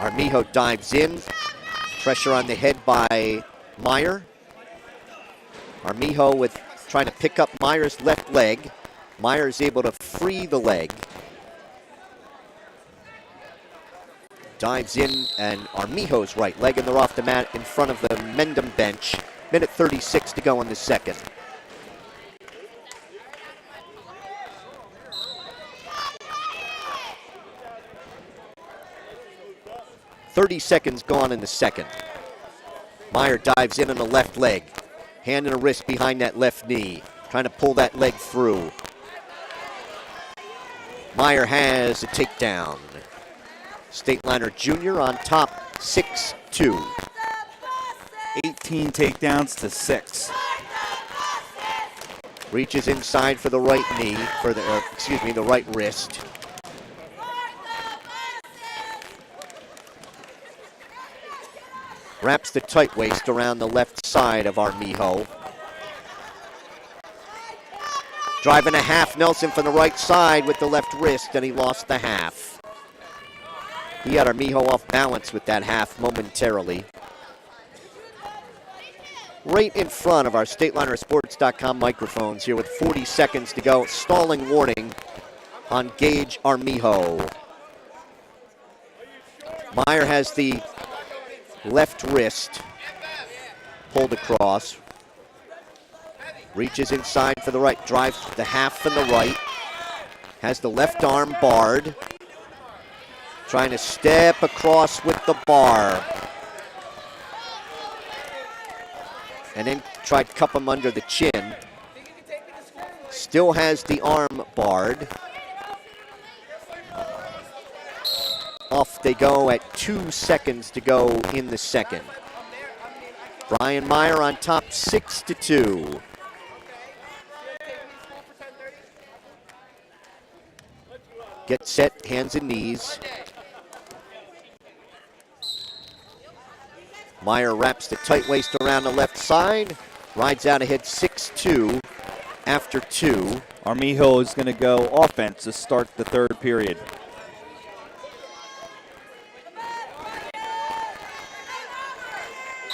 Armijo dives in. Pressure on the head by Meyer. Armijo with trying to pick up Meyer's left leg. Meyer is able to free the leg. Dives in, and Armijo's right leg, and they're off the mat in front of the Mendham bench. 1:36 to go in the second. .30 seconds gone in the second. Meyer dives in on the left leg. Hand and a wrist behind that left knee. Trying to pull that leg through. Meyer has a takedown. State Liner Jr. on top, 6-2.
18 takedowns to 6.
Reaches inside for the right knee, for the the right wrist. Wraps the tight waist around the left side of Armijo. Driving a half Nelson from the right side with the left wrist, and he lost the half. He had Armijo off balance with that half momentarily. Right in front of our StatelinerSports.com microphones here with 40 seconds to go. Stalling warning on Gage Armijo. Meyer has the left wrist pulled across. Reaches inside for the right, drives the half from the right. Has the left arm barred. trying to step across with the bar. And then tried to cup him under the chin. Still has the arm barred. Off they go at 2 seconds to go in the second. Brian Meyer on top 6-2. Get set, hands and knees. Meyer wraps the tight waist around the left side, rides out ahead 6-2 after 2.
Armijo is going to go offense to start the third period.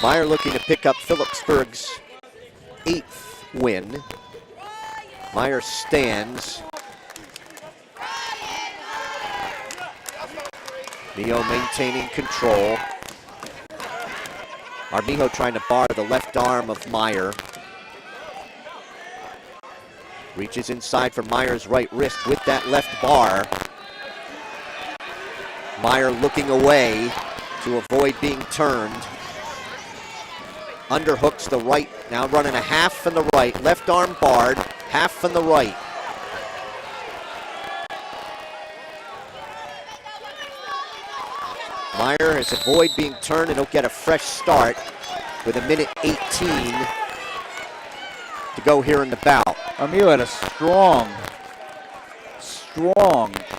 Meyer looking to pick up Phillipsburg's 8th win. Meyer stands. Armijo maintaining control. Armijo trying to bar the left arm of Meyer. Reaches inside for Meyer's right wrist with that left bar. Meyer looking away to avoid being turned. Underhooks the right, now running a half from the right. Left arm barred, half from the right. Meyer has avoid being turned and he'll get a fresh start with 1:18 to go here in the bout.
Armijo had a strong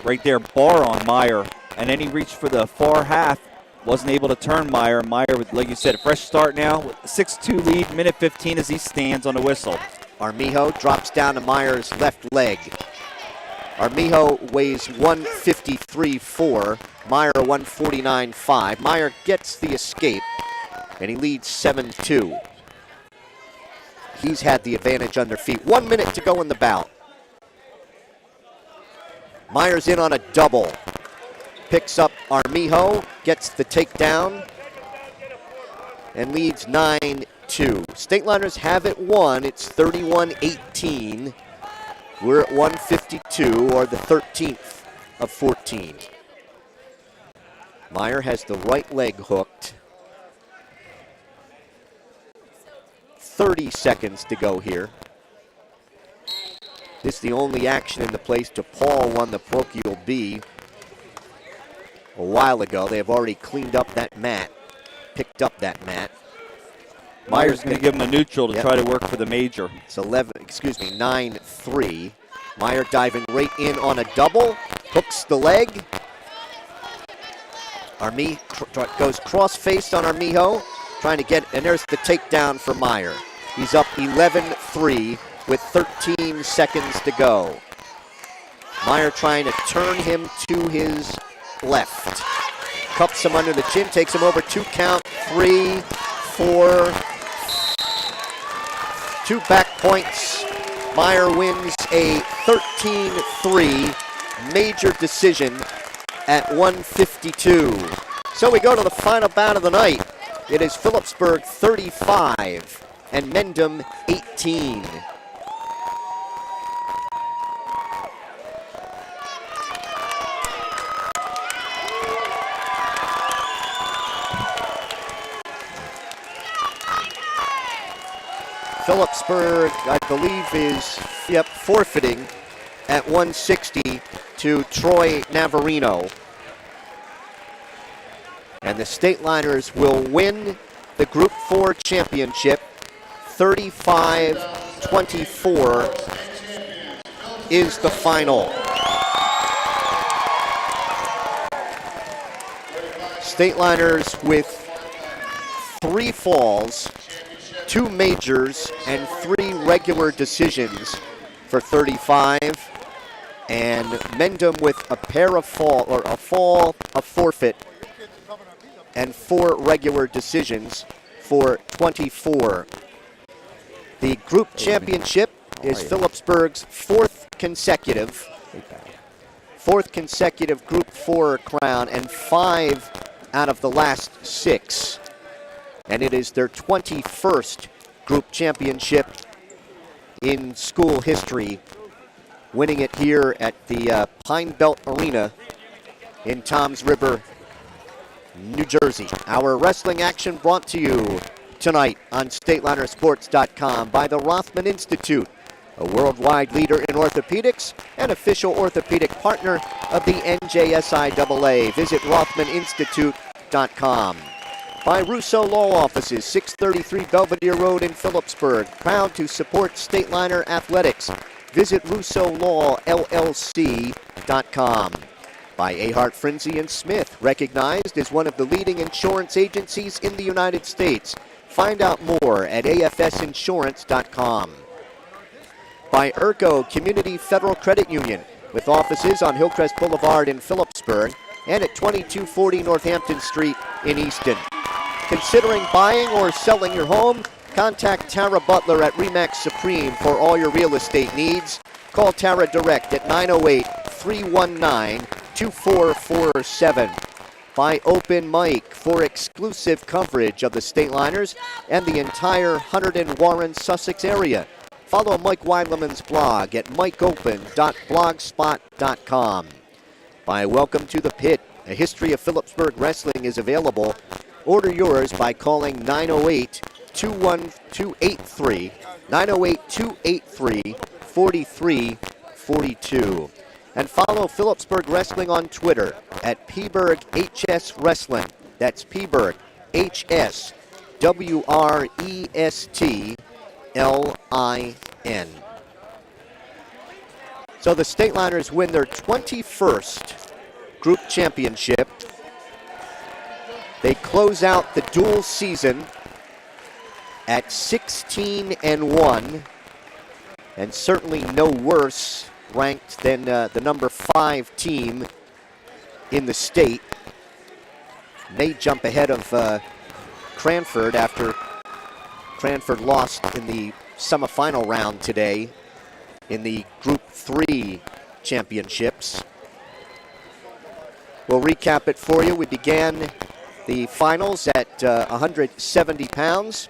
right there bar on Meyer, and then he reached for the far half, wasn't able to turn Meyer. Meyer, with, like you said, a fresh start now with a 6-2 lead, 1:15 as he stands on the whistle.
Armijo drops down to Meyer's left leg. Armijo weighs 153.4, Meyer 149.5. Meyer gets the escape, and he leads 7-2. He's had the advantage under feet. 1 minute to go in the bout. Meyer's in on a double. Picks up Armijo, gets the takedown, and leads 9-2. Stateliners have it won. It's 31-18. We're at 152, or the 13th of 14. Meyer has the right leg hooked. 30 seconds to go here. This is the only action in the place. DePaul won the parochial B a while ago. They have already cleaned up that mat, picked up that mat.
Meyer's going to give him a neutral to try to work for the major.
It's 9-3. Meyer diving right in on a double, hooks the leg. Goes cross-faced on Armijo, trying to get, and there's the takedown for Meyer. He's up 11-3 with 13 seconds to go. Meyer trying to turn him to his left. Cups him under the chin, takes him over 2 count, 3, 4, 2 back points. Meyer wins a 13-3 major decision at 152. So we go to the final bout of the night. It is Phillipsburg 35 and Mendham 18. Phillipsburg, I believe, is forfeiting at 160 to Troy Navarino. And the Stateliners will win the Group 4 championship. 35-24 is the final. Stateliners with 3 falls, 2 majors, and 3 regular decisions for 35. And Mendham with a pair of a forfeit, and 4 regular decisions for 24. The group championship is Phillipsburg's 4th consecutive Group 4 crown, and 5 out of the last 6. And it is their 21st group championship in school history, winning it here at the Pine Belt Arena in Toms River, New Jersey. Our wrestling action brought to you tonight on StatelinerSports.com by the Rothman Institute, a worldwide leader in orthopedics and official orthopedic partner of the NJSIAA. Visit RothmanInstitute.com. By Russo Law Offices, 633 Belvedere Road in Phillipsburg, proud to support Stateliner Athletics. Visit RussoLawLLC.com. By Ahart, Frenzy & Smith, recognized as one of the leading insurance agencies in the United States. Find out more at afsinsurance.com. By Erco Community Federal Credit Union, with offices on Hillcrest Boulevard in Phillipsburg and at 2240 Northampton Street in Easton. Considering buying or selling your home? Contact Tara Butler at RE/MAX Supreme for all your real estate needs. Call Tara direct at 908-319-2447. By Open Mike for exclusive coverage of the Stateliners and the entire Hunterdon and Warren, Sussex area. Follow Mike Weidleman's blog at mikeopen.blogspot.com. By Welcome to the Pit, a history of Phillipsburg wrestling is available. Order yours by calling 908-283-4342. And follow Phillipsburg Wrestling on Twitter at PBurgHS Wrestling. That's PBurg HSWRESTLIN. So the Stateliners win their 21st group championship. They close out the dual season at 16-1, and certainly no worse ranked than the number 5 team in the state. May jump ahead of Cranford after Cranford lost in the semifinal round today in the Group 3 championships. We'll recap it for you. We began the finals at 170 pounds.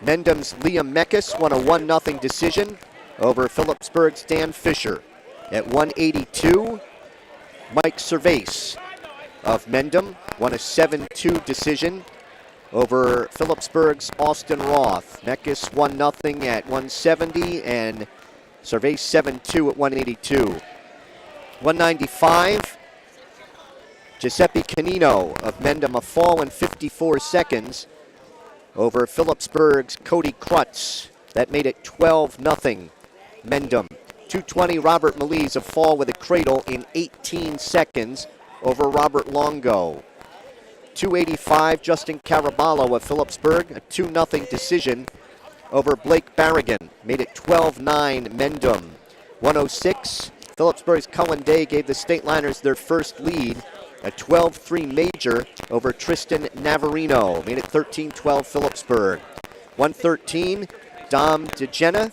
Mendham's Liam Mekas won a 1-0 decision over Phillipsburg's Dan Fisher. At 182, Mike Servais of Mendham won a 7-2 decision over Phillipsburg's Austin Roth. Mekas 1-0 at 170 and Servais 7-2 at 182. 195, Giuseppe Canino of Mendham, a fall in 54 seconds over Phillipsburg's Cody Krutz. That made it 12-0 Mendham. 220, Robert Maliz, a fall with a cradle in 18 seconds over Robert Longo. 285, Justin Caraballo of Phillipsburg, a 2-0 decision over Blake Barrigan. Made it 12-9 Mendham. 106, Phillipsburg's Cullen Day gave the Stateliners their first lead. A 12-3 major over Tristan Navarino. Made it 13-12 Phillipsburg. 113, Dom DeGena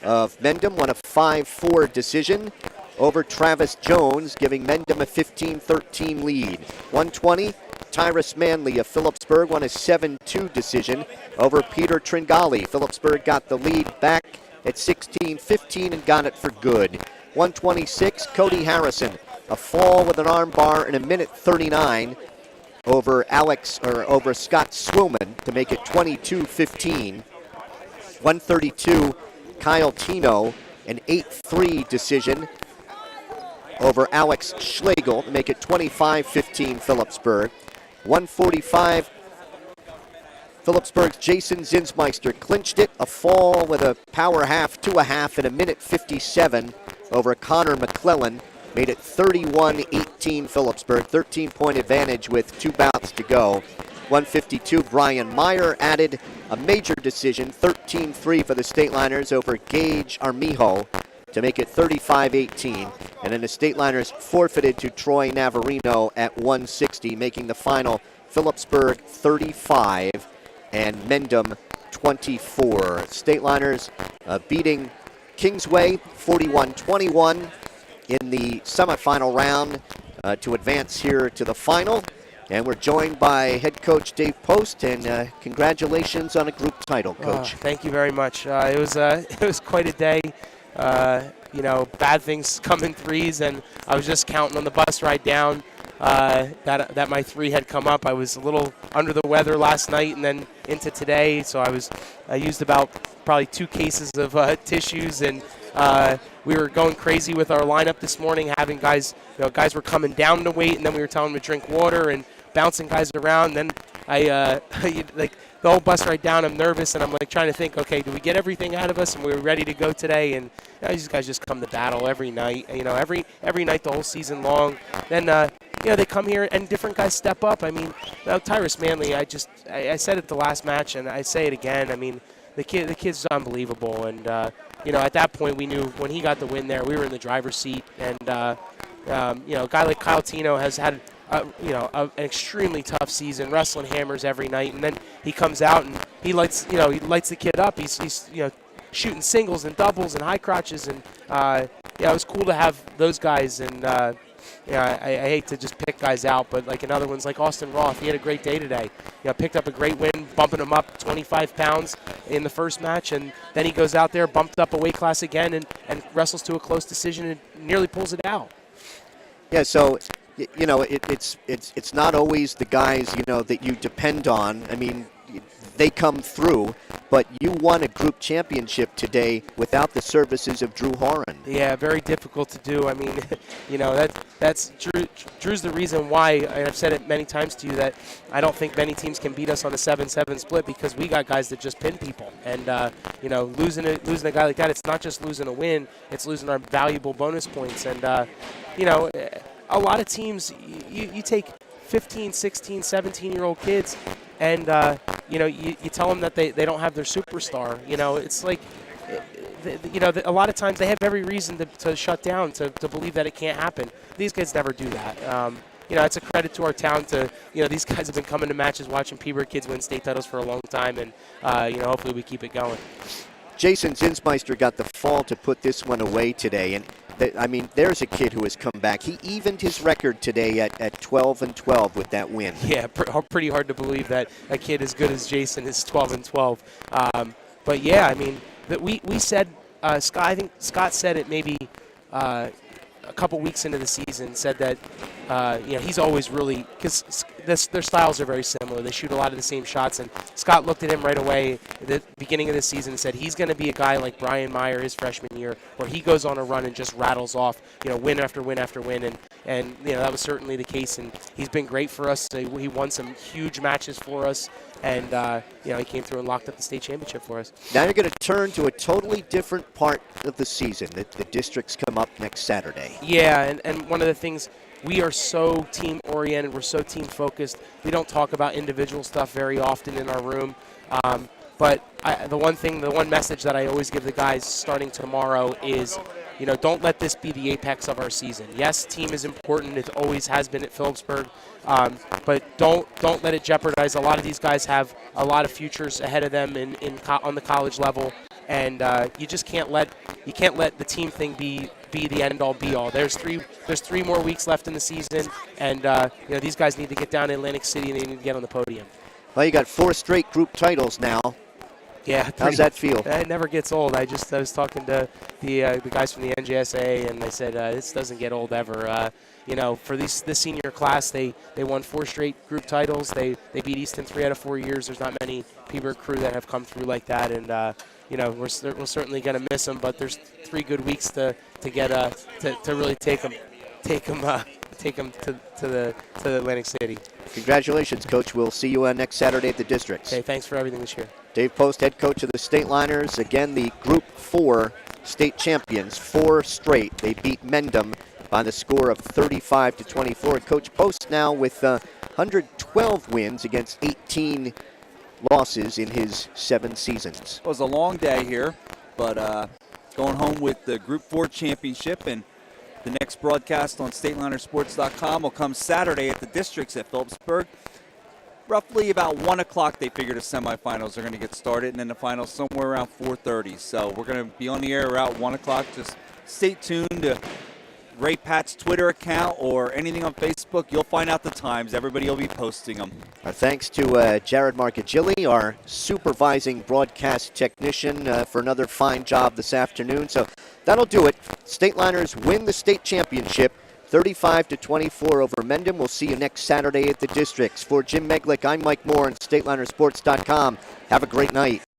of Mendham won a 5-4 decision over Travis Jones, giving Mendham a 15-13 lead. 120, Tyrus Manley of Phillipsburg won a 7-2 decision over Peter Tringali. Phillipsburg got the lead back at 16-15 and got it for good. 126, Cody Harrison, a fall with an arm bar in a minute 39 over Scott Swillman to make it 22-15. 132, Kyle Tino, an 8-3 decision over Alex Schlegel to make it 25-15 Phillipsburg. 145, Phillipsburg's Jason Zinsmeister clinched it, a fall with a power half to a half in a minute 57 over Connor McClellan. Made it 31-18 Phillipsburg, 13-point advantage with 2 bouts to go. 152, Brian Meyer added a major decision, 13-3 for the Stateliners over Gage Armijo to make it 35-18. And then the Stateliners forfeited to Troy Navarino at 160, making the final Phillipsburg 35 and Mendham 24. Stateliners beating Kingsway 41-21 in the semifinal round to advance here to the final. And we're joined by head coach Dave Post, and congratulations on a group title, Coach.
Thank you very much. It was quite a day. bad things come in threes, and I was just counting on the bus ride down that my three had come up. I was a little under the weather last night and then into today, so I used about probably 2 cases of tissues, and we were going crazy with our lineup this morning, having guys were coming down to weight, and then we were telling them to drink water and bouncing guys around. Then I like the whole bus ride down, I'm nervous, and I'm like trying to think, okay, do we get everything out of us, and we were ready to go today? And these guys just come to battle every night, every night the whole season long. Then they come here and different guys step up. I mean, Tyrus Manley, I said it the last match, and I say it again. I mean, the kid's unbelievable, and at that point we knew when he got the win there, we were in the driver's seat, and a guy like Kyle Tino has had an extremely tough season, wrestling hammers every night, and then he comes out and he lights the kid up. He's shooting singles and doubles and high crotches, and it was cool to have those guys. And I hate to just pick guys out, but like another one's like Austin Roth. He had a great day today. Picked up a great win, bumping him up 25 pounds in the first match, and then he goes out there, bumped up a weight class again, and wrestles to a close decision and nearly pulls it out.
Yeah, so it's not always the guys that you depend on. I mean, they come through, but you won a group championship today without the services of Drew Horan.
Yeah, very difficult to do. I mean, that's Drew's the reason why, and I've said it many times to you, that I don't think many teams can beat us on a 7-7 split, because we got guys that just pin people. And losing a guy like that, it's not just losing a win, it's losing our valuable bonus points. And a lot of teams, you take 15, 16, 17-year-old kids, and you tell them that they don't have their superstar. It's like, a lot of times they have every reason to shut down, to believe that it can't happen. These kids never do that. It's a credit to our town to, these guys have been coming to matches, watching Peabody kids win state titles for a long time, and, hopefully we keep it going.
Jason Zinsmeister got the fall to put this one away today, and there's a kid who has come back. He evened his record today at 12-12 with that win.
Yeah, pretty hard to believe that a kid as good as Jason is 12-12. But yeah, we said, Scott, I think Scott said it maybe a couple weeks into the season, said that he's always really, because their styles are very similar. They shoot a lot of the same shots, and Scott looked at him right away at the beginning of the season and said he's going to be a guy like Brian Meyer his freshman year, where he goes on a run and just rattles off win after win after win, and that was certainly the case, and he's been great for us. He won some huge matches for us, and he came through and locked up the state championship for us.
Now you're going to turn to a totally different part of the season. The districts come up next Saturday.
Yeah, and one of the things, we are so team-oriented, we're so team-focused. We don't talk about individual stuff very often in our room. But the one message that I always give the guys starting tomorrow is, don't let this be the apex of our season. Yes, team is important. It always has been at Phillipsburg. But don't let it jeopardize. A lot of these guys have a lot of futures ahead of them on the college level, and you just can't let the team thing be the end-all, be-all. There's three more weeks left in the season, and these guys need to get down to Atlantic City, and they need to get on the podium.
Well, you got 4 straight group titles now.
Yeah,
how's that feel?
It never gets old. I was talking to the guys from the NJSA, and they said this doesn't get old ever. For this senior class, they won 4 straight group titles. They beat Easton 3 out of 4 years. There's not many Peabody crew that have come through like that, and we're certainly going to miss them. But there's 3 good weeks to get to really take them to the Atlantic City.
Congratulations, Coach. We'll see you next Saturday at the districts.
Okay, thanks for everything this year.
Dave Post, head coach of the State Liners. Again, the Group 4 state champions, 4 straight. They beat Mendham by the score of 35-24. Coach Post now with 112 wins against 18 losses in his 7 seasons.
It was a long day here, but going home with the Group 4 championship, and the next broadcast on StatelinerSports.com will come Saturday at the districts at Phillipsburg. Roughly about 1 o'clock they figure the semifinals are going to get started, and then the finals somewhere around 4:30. So we're going to be on the air around 1 o'clock. Just stay tuned to Ray Pat's Twitter account or anything on Facebook. You'll find out the times. Everybody will be posting them.
Our thanks to Jared Marcagilli, our supervising broadcast technician, for another fine job this afternoon. So that'll do it. Stateliners win the state championship 35-24 over Mendham. We'll see you next Saturday at the Districts. For Jim Meglick, I'm Mike Moore on StatelinerSports.com. Have a great night.